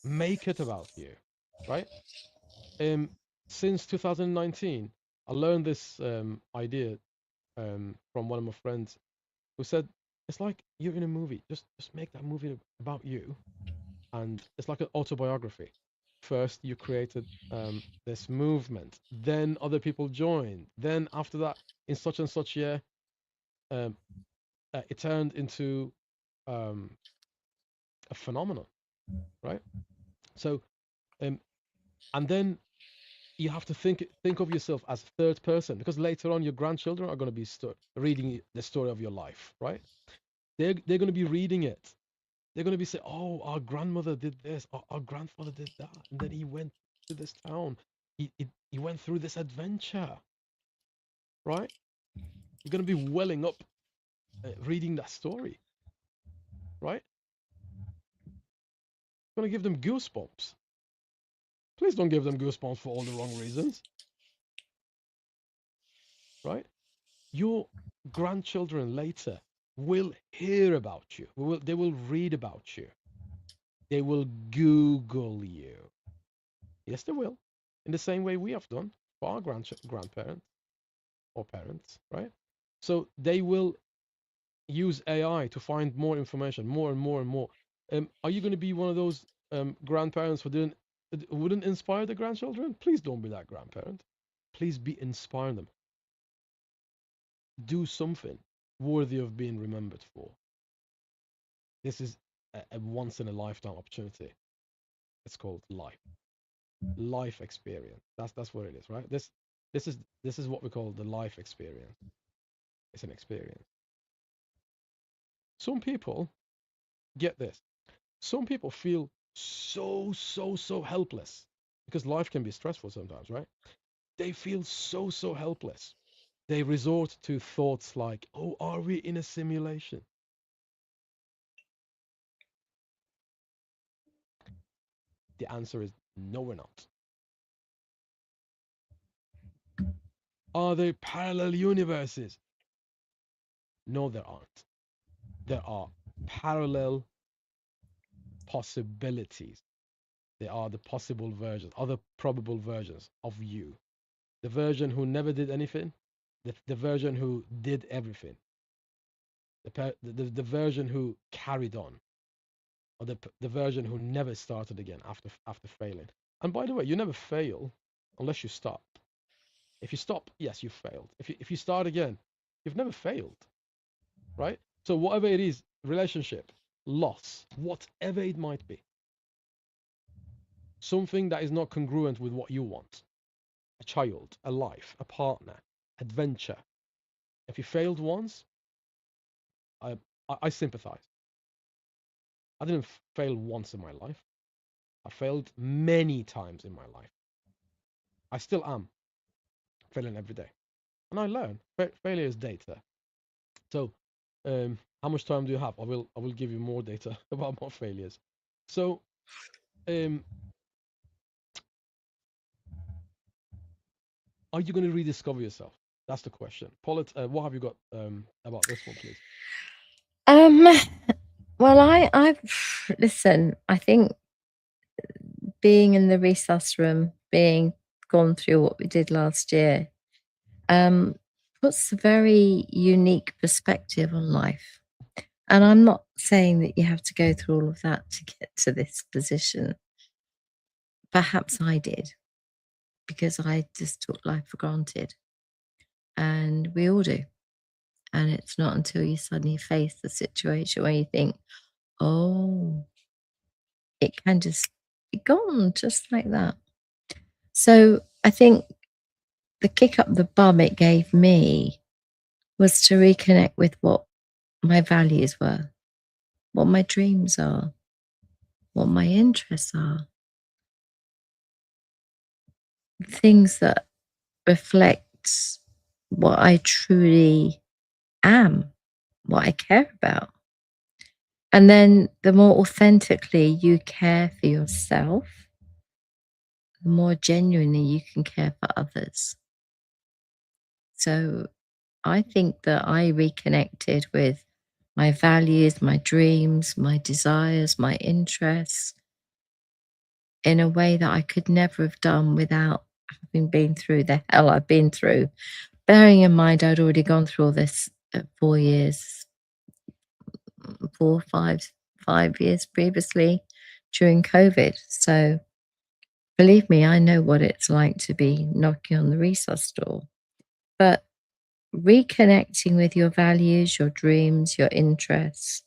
Make it about you, right? Um, since 2019, I learned this idea from one of my friends who said it's like you're in a movie. Just make that movie about you, and it's like an autobiography. First, you created this movement, then other people joined, then after that, in such and such year, um, it turned into um, a phenomenon, right? So, um, and then you have to think of yourself as third person because later on your grandchildren are going to be reading the story of your life, right? They're going to be reading it. They're going to be saying, "Oh, our grandmother did this, our grandfather did that, and then he went to this town. He went through this adventure, right?" You're going to be welling up reading that story, right? Going to give them goosebumps. Please don't give them goosebumps for all the wrong reasons, right? Your grandchildren later will hear about you. They will read about you. They will Google you. Yes, they will. In the same way we have done for our grandparents or parents, right? So they will use AI to find more information, more and more and more. Are you going to be one of those grandparents who wouldn't inspire the grandchildren? Please don't be that grandparent. Please be inspiring them. Do something worthy of being remembered for. This is a once in a lifetime opportunity. It's called life experience. That's what it is, right? This is what we call the life experience. It's an experience. Some people get this. Some people feel so helpless because life can be stressful sometimes, right? They feel so helpless. They resort to thoughts like, "Oh, are we in a simulation?" The answer is no, we're not. Are there parallel universes? No, there aren't. There are parallel possibilities. They are the possible versions, other probable versions of you. The version who never did anything, the version who did everything, the version who carried on, or the version who never started again after failing. And by the way, you never fail unless you stop. If you stop, yes, you failed. If you start again, you've never failed, right? So whatever it is, relationship, loss, whatever it might be, something that is not congruent with what you want, a child, a life, a partner, adventure. If you failed once, I, I sympathize. I didn't fail once in my life. I failed many times in my life. I still am failing every day. And I learn. Failure is data. So, how much time do you have? I will give you more data about my failures. So, um, are you going to rediscover yourself? That's the question. Paulette, what have you got about this one, please? Um, well, I've listen. I think being in the resus room, being gone through what we did last year, puts a very unique perspective on life. And I'm not saying that you have to go through all of that to get to this position. Perhaps I did, because I just took life for granted. And we all do. And it's not until you suddenly face the situation where you think, oh, it can just be gone just like that. So I think the kick up the bum it gave me was to reconnect with what my values were, what my dreams are, what my interests are, things that reflect what I truly am, what I care about. And then the more authentically you care for yourself, the more genuinely you can care for others. So I think that I reconnected with my values, my dreams, my desires, my interests in a way that I could never have done without having been through the hell I've been through. Bearing in mind I'd already gone through all this 4 years, 4, 5 years previously during COVID. So believe me, I know what it's like to be knocking on the resource door. But reconnecting with your values, your dreams, your interests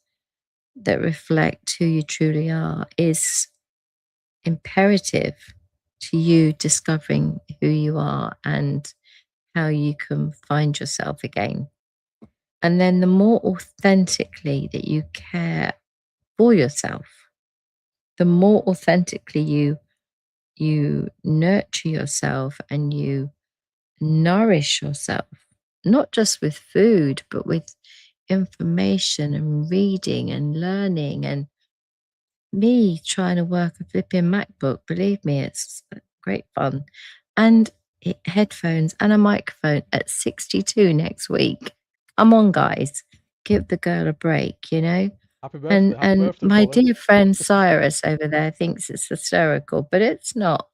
that reflect who you truly are is imperative to you discovering who you are and how you can find yourself again. And then the more authentically that you care for yourself, the more authentically you nurture yourself and you nourish yourself, not just with food, but with information and reading and learning. And me trying to work a flipping MacBook, believe me, it's great fun. And headphones and a microphone at 62 next week. Come on, guys, give the girl a break, you know? Happy And birthday, my Paulette. dear friend Cyrus over there thinks it's hysterical, but it's not.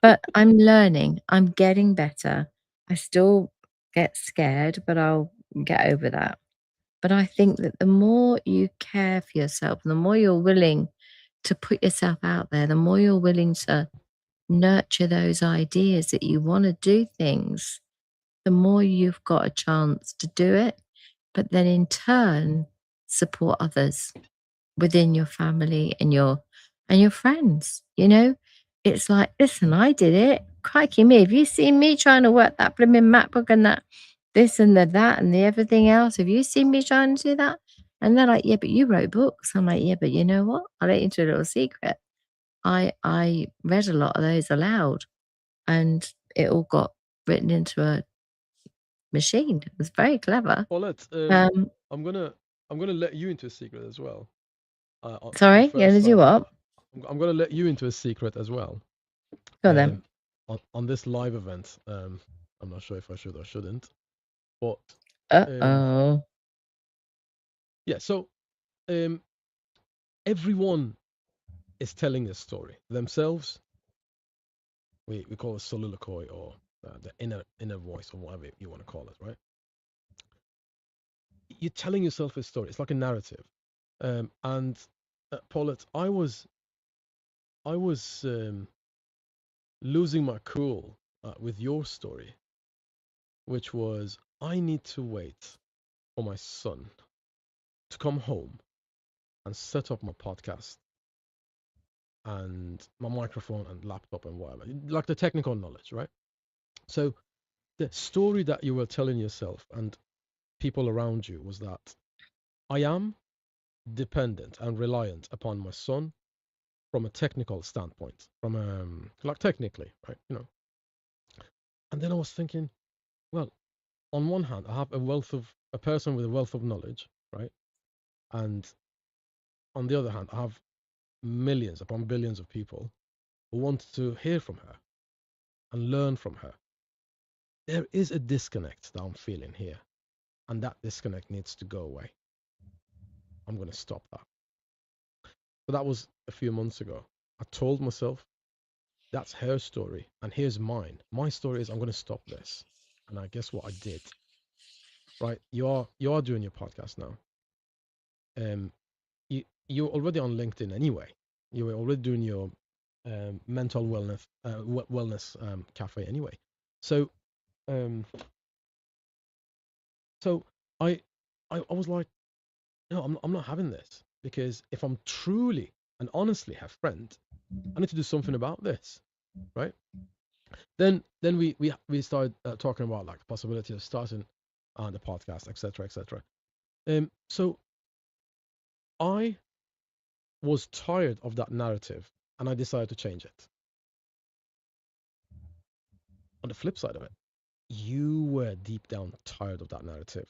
But I'm learning. I'm getting better. I still get scared, but I'll get over that. But I think that the more you care for yourself, the more you're willing to put yourself out there, the more you're willing to nurture those ideas that you want to do things, the more you've got a chance to do it. But then in turn, support others within your family and your friends, you know? It's like, listen, I did it. Crikey me. Have you seen me trying to work that blooming MacBook and that this and the that and the everything else? Have you seen me trying to do that? And they're like, yeah, but you wrote books. I'm like, yeah, but you know what? I'll let you into a little secret. I read a lot of those aloud and it all got written into a machine. It was very clever. Paulette, Um, I'm gonna let you into a secret as well. For the Sorry, you're first gonna do time, what? I'm gonna let you into a secret as well. Go on then. Um, on this live event, I'm not sure if I should or shouldn't, but um, Uh-oh. yeah. So um, everyone is telling a story themselves. We call it soliloquy or the inner voice or whatever you want to call it, right? You're telling yourself a story. It's like a narrative. And Paulette, I was losing my cool with your story, which was I need to wait for my son to come home and set up my podcast and my microphone and laptop and whatever, like the technical knowledge, right? So the story that you were telling yourself and people around you was that I am dependent and reliant upon my son from a technical standpoint, from like technically, right? And then I was thinking, well, on one hand, I have a person with a wealth of knowledge, right? And on the other hand, I have millions upon billions of people who want to hear from her and learn from her. There is a disconnect that I'm feeling here, and that disconnect needs to go away. I'm going to stop that. So that was a few months ago. I told myself that's her story, and here's mine. My story is I'm going to stop this, and I guess what I did. Right, you are doing your podcast now. You're already on LinkedIn anyway. You were already doing your mental wellness cafe anyway. So um, so I, I was like, no, I'm not having this because if I'm truly and honestly her friend, I need to do something about this, right? Then we started talking about like the possibility of starting the podcast, etc., etc. So I was tired of that narrative, and I decided to change it. On the flip side of it, you were deep down tired of that narrative.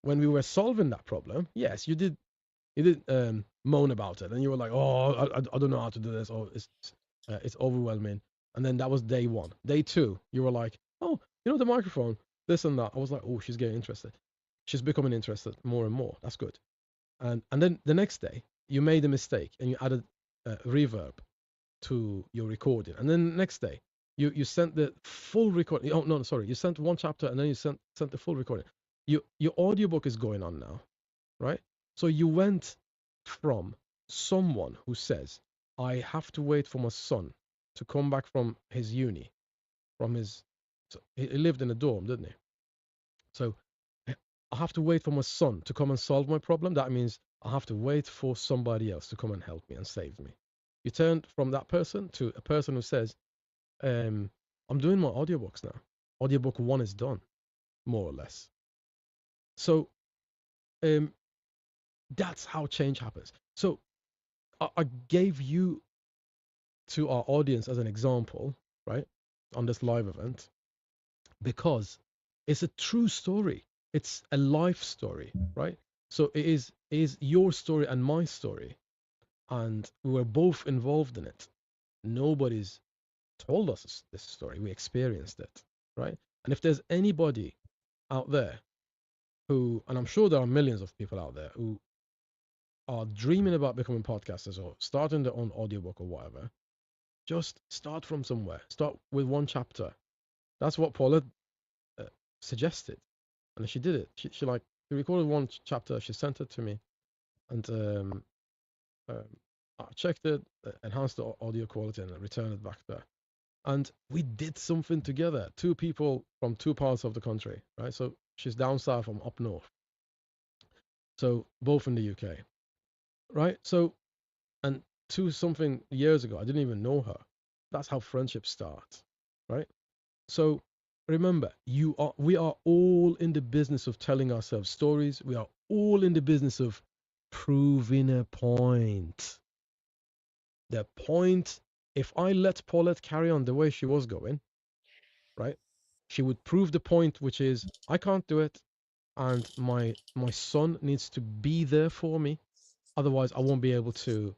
When we were solving that problem, yes, you did moan about it, and you were like, "Oh, I don't know how to do this. Oh, it's overwhelming." And then that was day one. Day two, you were like, "Oh, the microphone, this and that." I was like, "Oh, she's getting interested." she's becoming interested more and more. That's good. And then the next day, you made a mistake and you added reverb to your recording. And then the next day, you sent the full recording. Oh no, sorry, you sent one chapter and then you sent the full recording. Your audiobook is going on now, right? So you went from someone who says, I have to wait for my son to come back from his uni, from his, so he lived in a dorm, didn't he? So I have to wait for my son to come and solve my problem. That means I have to wait for somebody else to come and help me and save me. You turned from that person to a person who says, I'm doing my audiobooks now. Audiobook one is done, more or less. So that's how change happens. So I gave you to our audience as an example, right, on this live event, because it's a true story. It's a life story, right? So it is your story and my story, and we were both involved in it. Nobody's told us this story. We experienced it, right? And if there's anybody out there who, and I'm sure there are millions of people out there who are dreaming about becoming podcasters or starting their own audiobook or whatever, just start from somewhere. Start with one chapter. That's what Paulette suggested, and she did it. She recorded one chapter. She sent it to me, and I checked it, enhanced the audio quality, and returned it back there. And we did something together. Two people from two parts of the country, right? So she's down south, I'm up north. So both in the UK, right? So, and something years ago, I didn't even know her. That's how friendships start, right? So remember, we are all in the business of telling ourselves stories. We are all in the business of proving a point. The point, if I let Paulette carry on the way she was going, right, she would prove the point, which is I can't do it, and my son needs to be there for me. Otherwise, I won't be able to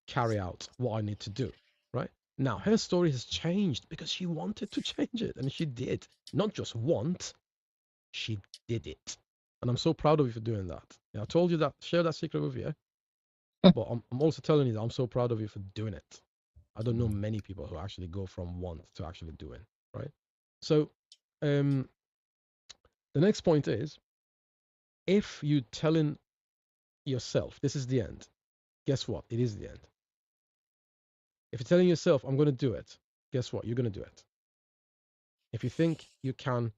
carry out what I need to do, right? Now, her story has changed because she wanted to change it, and she did. Not just want, she did it. And I'm so proud of you for doing that. Yeah, I told you that, share that secret with you, but I'm also telling you that I'm so proud of you for doing it. I don't know many people who actually go from want to actually doing, right? So, the next point is, if you telling yourself this is the end, guess what? It is the end. If you're telling yourself, I'm going to do it, guess what? You're going to do it. If you think you can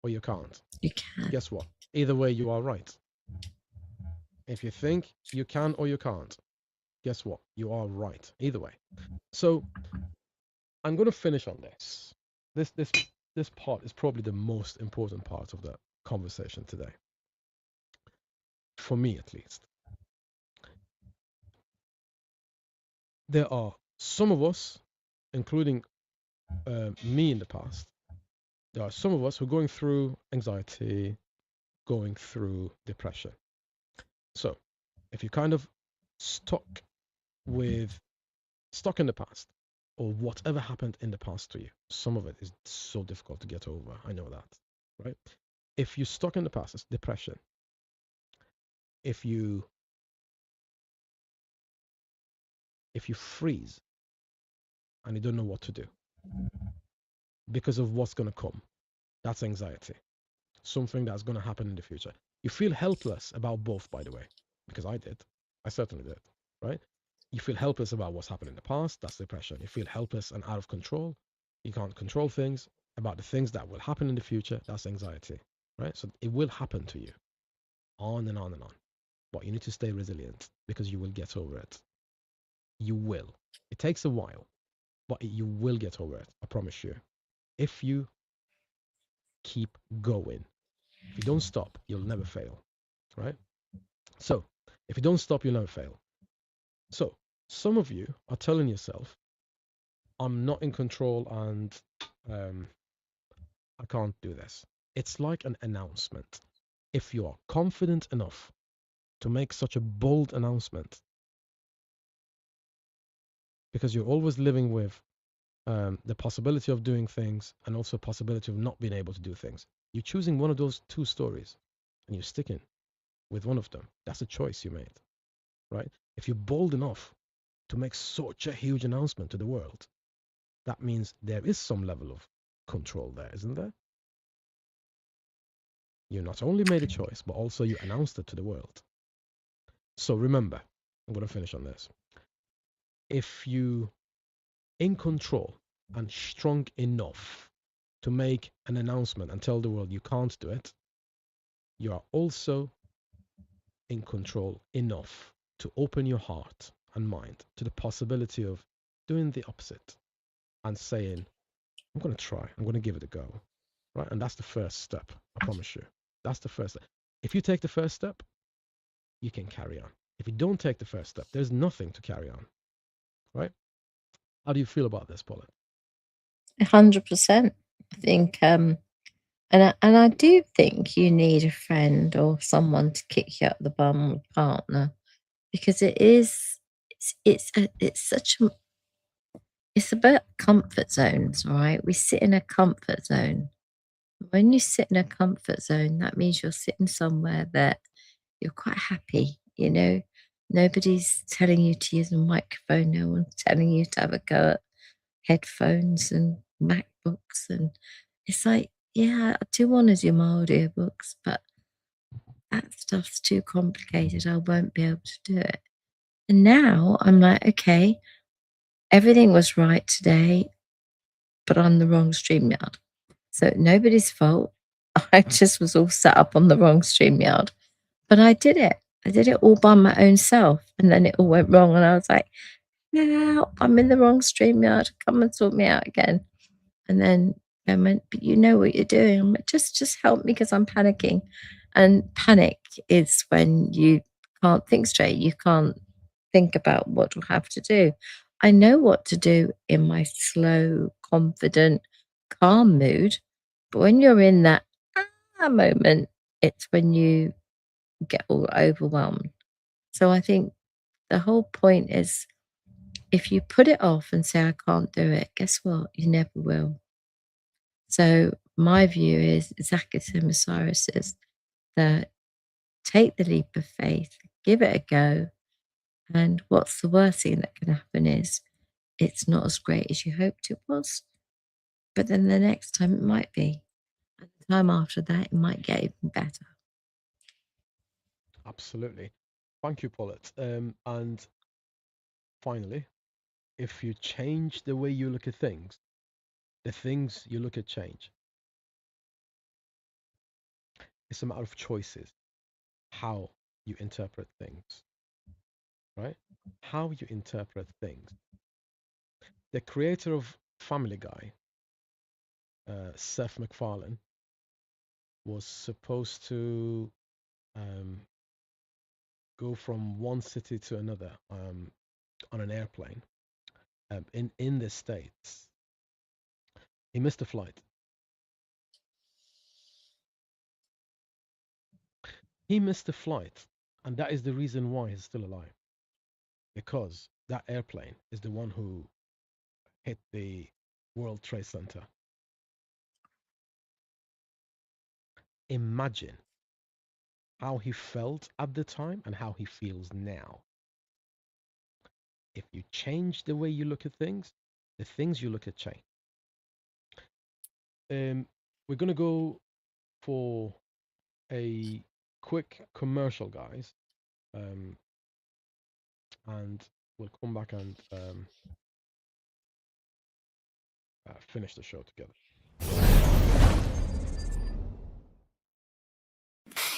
or you can't, You can. guess what? Either way, you are right. If you think you can or you can't, guess what? You are right. Either way. So I'm going to finish on this. This part is probably the most important part of the conversation today. For me, at least. There are some of us, including me in the past, there are some of us who are going through anxiety, going through depression. So if you're kind of stuck in the past, or whatever happened in the past to you, some of it is so difficult to get over. I know that, right? If you're stuck in the past, it's depression. If you freeze and you don't know what to do because of what's going to come, that's anxiety. Something that's going to happen in the future. You feel helpless about both, by the way, because I did. I certainly did, right? You feel helpless about what's happened in the past. That's depression. You feel helpless and out of control. You can't control things about the things that will happen in the future. That's anxiety, right? So it will happen to you on and on and on. But you need to stay resilient because you will get over it. You will. It takes a while, but you will get over it. I promise you. If you keep going, if you don't stop, you'll never fail, right? So if you don't stop, you'll never fail. So some of you are telling yourself, I'm not in control and I can't do this. It's like an announcement. If you are confident enough to make such a bold announcement, because you're always living with the possibility of doing things and also possibility of not being able to do things. You're choosing one of those two stories. and you're sticking with one of them, that's a choice you made, right? If you're bold enough to make such a huge announcement to the world, that means there is some level of control there, isn't there? You not only made a choice, but also you announced it to the world. So remember, I'm going to finish on this. If you in control and strong enough to make an announcement and tell the world you can't do it, you are also in control enough to open your heart and mind to the possibility of doing the opposite and saying, I'm going to try, I'm going to give it a go. Right? And that's the first step, I promise you. That's the first step. If you take the first step, you can carry on. If you don't take the first step, there's nothing to carry on. Right? How do you feel about this, Paulette? 100%. I think, and I do think you need a friend or someone to kick you up the bum, or a partner, because it's such a, it's about comfort zones, right? We sit in a comfort zone. When you sit in a comfort zone, that means you're sitting somewhere that you're quite happy, you know. Nobody's telling you to use a microphone, no one's telling you to have a go at headphones and MacBooks, and it's like, yeah, I do want to do my audiobooks, but that stuff's too complicated. I won't be able to do it. And now I'm like, okay, everything was right today, but on the wrong StreamYard. So nobody's fault. I just was all set up on the wrong StreamYard. But I did it. I did it all by my own self. And then it all went wrong. And I was like, no, I'm in the wrong StreamYard. Come and sort me out again. And then I went, but you know what you're doing. I'm like, just help me because I'm panicking. And panic is when you can't think straight. You can't think about what you have to do. I know what to do in my slow, confident, calm mood. But when you're in that moment, it's when you get all overwhelmed. So I think the whole point is if you put it off and say, I can't do it, guess what? You never will. So my view is exactly the same as Cyrus's, that take the leap of faith, give it a go. And what's the worst thing that can happen is it's not as great as you hoped it was. But then the next time it might be. And the time after that, it might get even better. Absolutely. Thank you, Paulette. And finally, if you change the way you look at things, the things you look at change. It's a matter of choices, how you interpret things, right? How you interpret things. The creator of Family Guy, Seth MacFarlane, was supposed to go from one city to another on an airplane in the States. He missed the flight. He missed the flight, and that is the reason why he's still alive. Because that airplane is the one who hit the World Trade Center. Imagine how he felt at the time and how he feels now. If you change the way you look at things, the things you look at change. We're going to go for a quick commercial, guys. And we'll come back and finish the show together.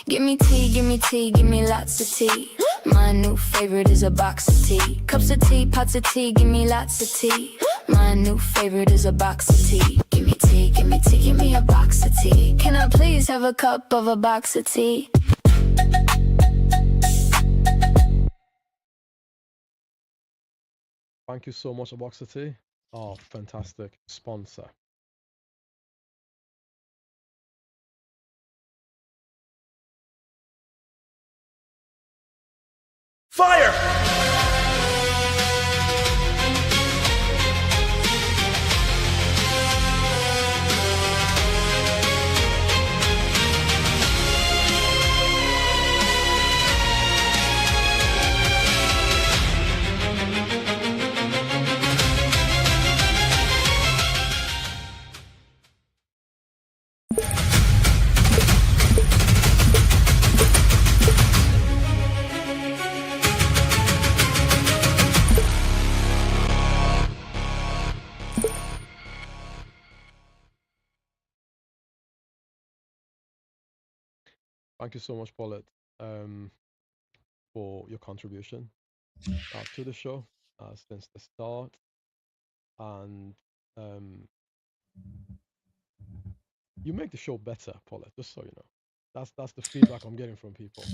Give me tea, give me tea, give me lots of tea. My new favorite is a box of tea. Cups of tea, pots of tea, give me lots of tea. My new favorite is a box of tea. Give me tea, give me tea, give me a box of tea. Can I please have a cup of a box of tea? Thank you so much, a box of tea. Oh, fantastic sponsor. Fire! Thank you so much, Paulette, for your contribution to the show since the start. And you make the show better, Paulette, just so you know. That's the feedback I'm getting from people.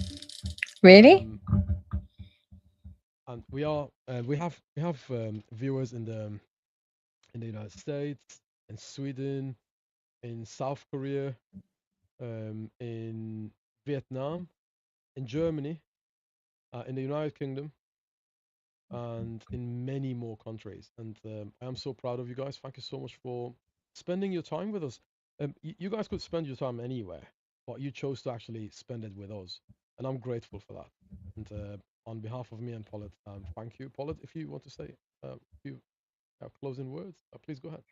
Really? And we have viewers in the United States, in Sweden, in South Korea, in Vietnam, in Germany, in the United Kingdom, and in many more countries. And I am so proud of you guys. Thank you so much for spending your time with us. You guys could spend your time anywhere, but you chose to actually spend it with us, and I'm grateful for that. And on behalf of me and Paulette, thank you. Paulette, if you want to say a few closing words, please go ahead.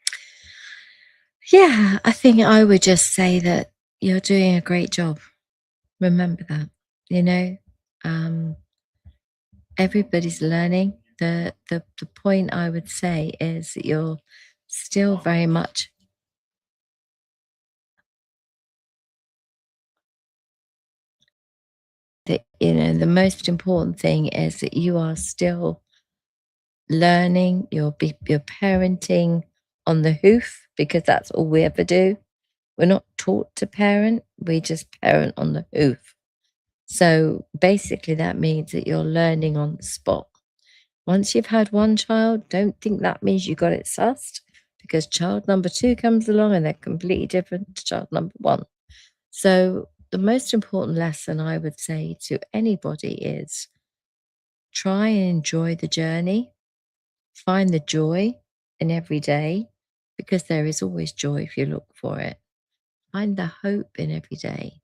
Yeah, I think I would just say that you're doing a great job. Remember that, you know, everybody's learning. The point I would say is that you're still very much that, you know, the most important thing is that you are still learning, you're parenting on the hoof, because that's all we ever do. We're not taught to parent, we just parent on the hoof. So basically that means that you're learning on the spot. Once you've had one child, don't think that means you got it sussed, because child number 2 comes along and they're completely different to child number 1. So the most important lesson I would say to anybody is try and enjoy the journey. Find the joy in every day, because there is always joy if you look for it. Find the hope in every day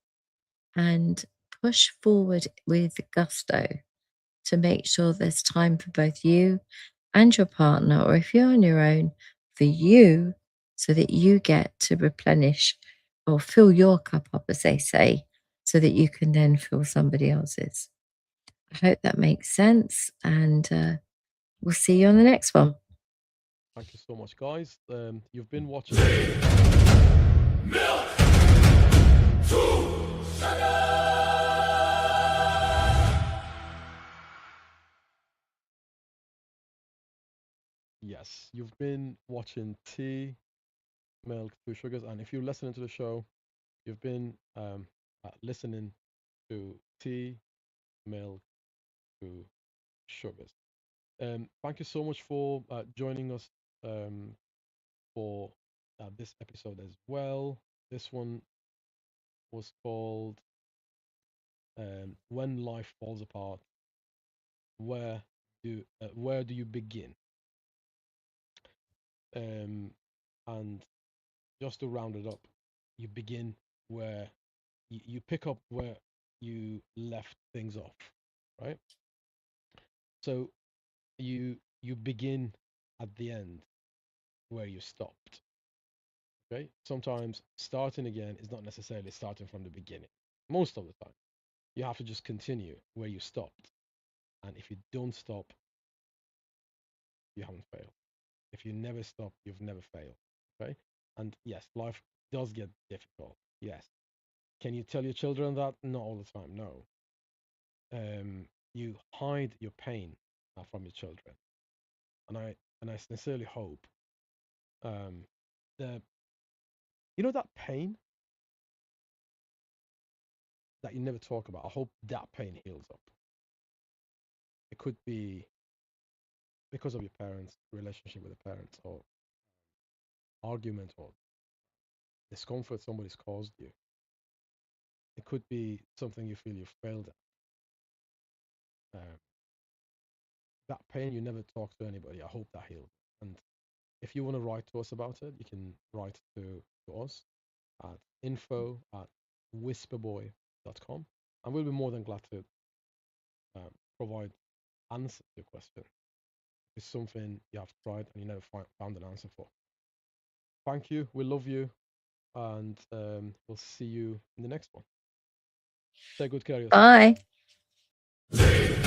and push forward with gusto to make sure there's time for both you and your partner, or if you're on your own, for you, so that you get to replenish or fill your cup up, as they say, so that you can then fill somebody else's. I hope that makes sense, and we'll see you on the next one. Thank you so much, guys. You've been watching. Yes, you've been watching Tea, Milk, Two Sugars, and if you're listening to the show, you've been listening to Tea, Milk, Two Sugars. Thank you so much for joining us for this episode as well. This one was called "When Life Falls Apart." Where do you begin? And just to round it up, you begin where you pick up where you left things off, right? So you begin at the end where you stopped. Okay, sometimes starting again is not necessarily starting from the beginning. Most of the time you have to just continue where you stopped, and if you don't stop, you haven't failed. If you never stop, you've never failed. Okay, and yes, life does get difficult. Yes, can you tell your children that? Not all the time, no. You hide your pain from your children, and I sincerely hope the that pain that you never talk about. I hope that pain heals up. It could be because of your parents' relationship with the parents, or argument, or discomfort somebody's caused you. It could be something you feel you failed at. That pain you never talk to anybody. I hope that healed. And if you want to write to us about it, you can write to us at info@whisperboy.com, and we'll be more than glad to provide answer to your question. If it's something you have tried and you never found an answer for. Thank you. We love you, and we'll see you in the next one. Take good care of yourself. Bye.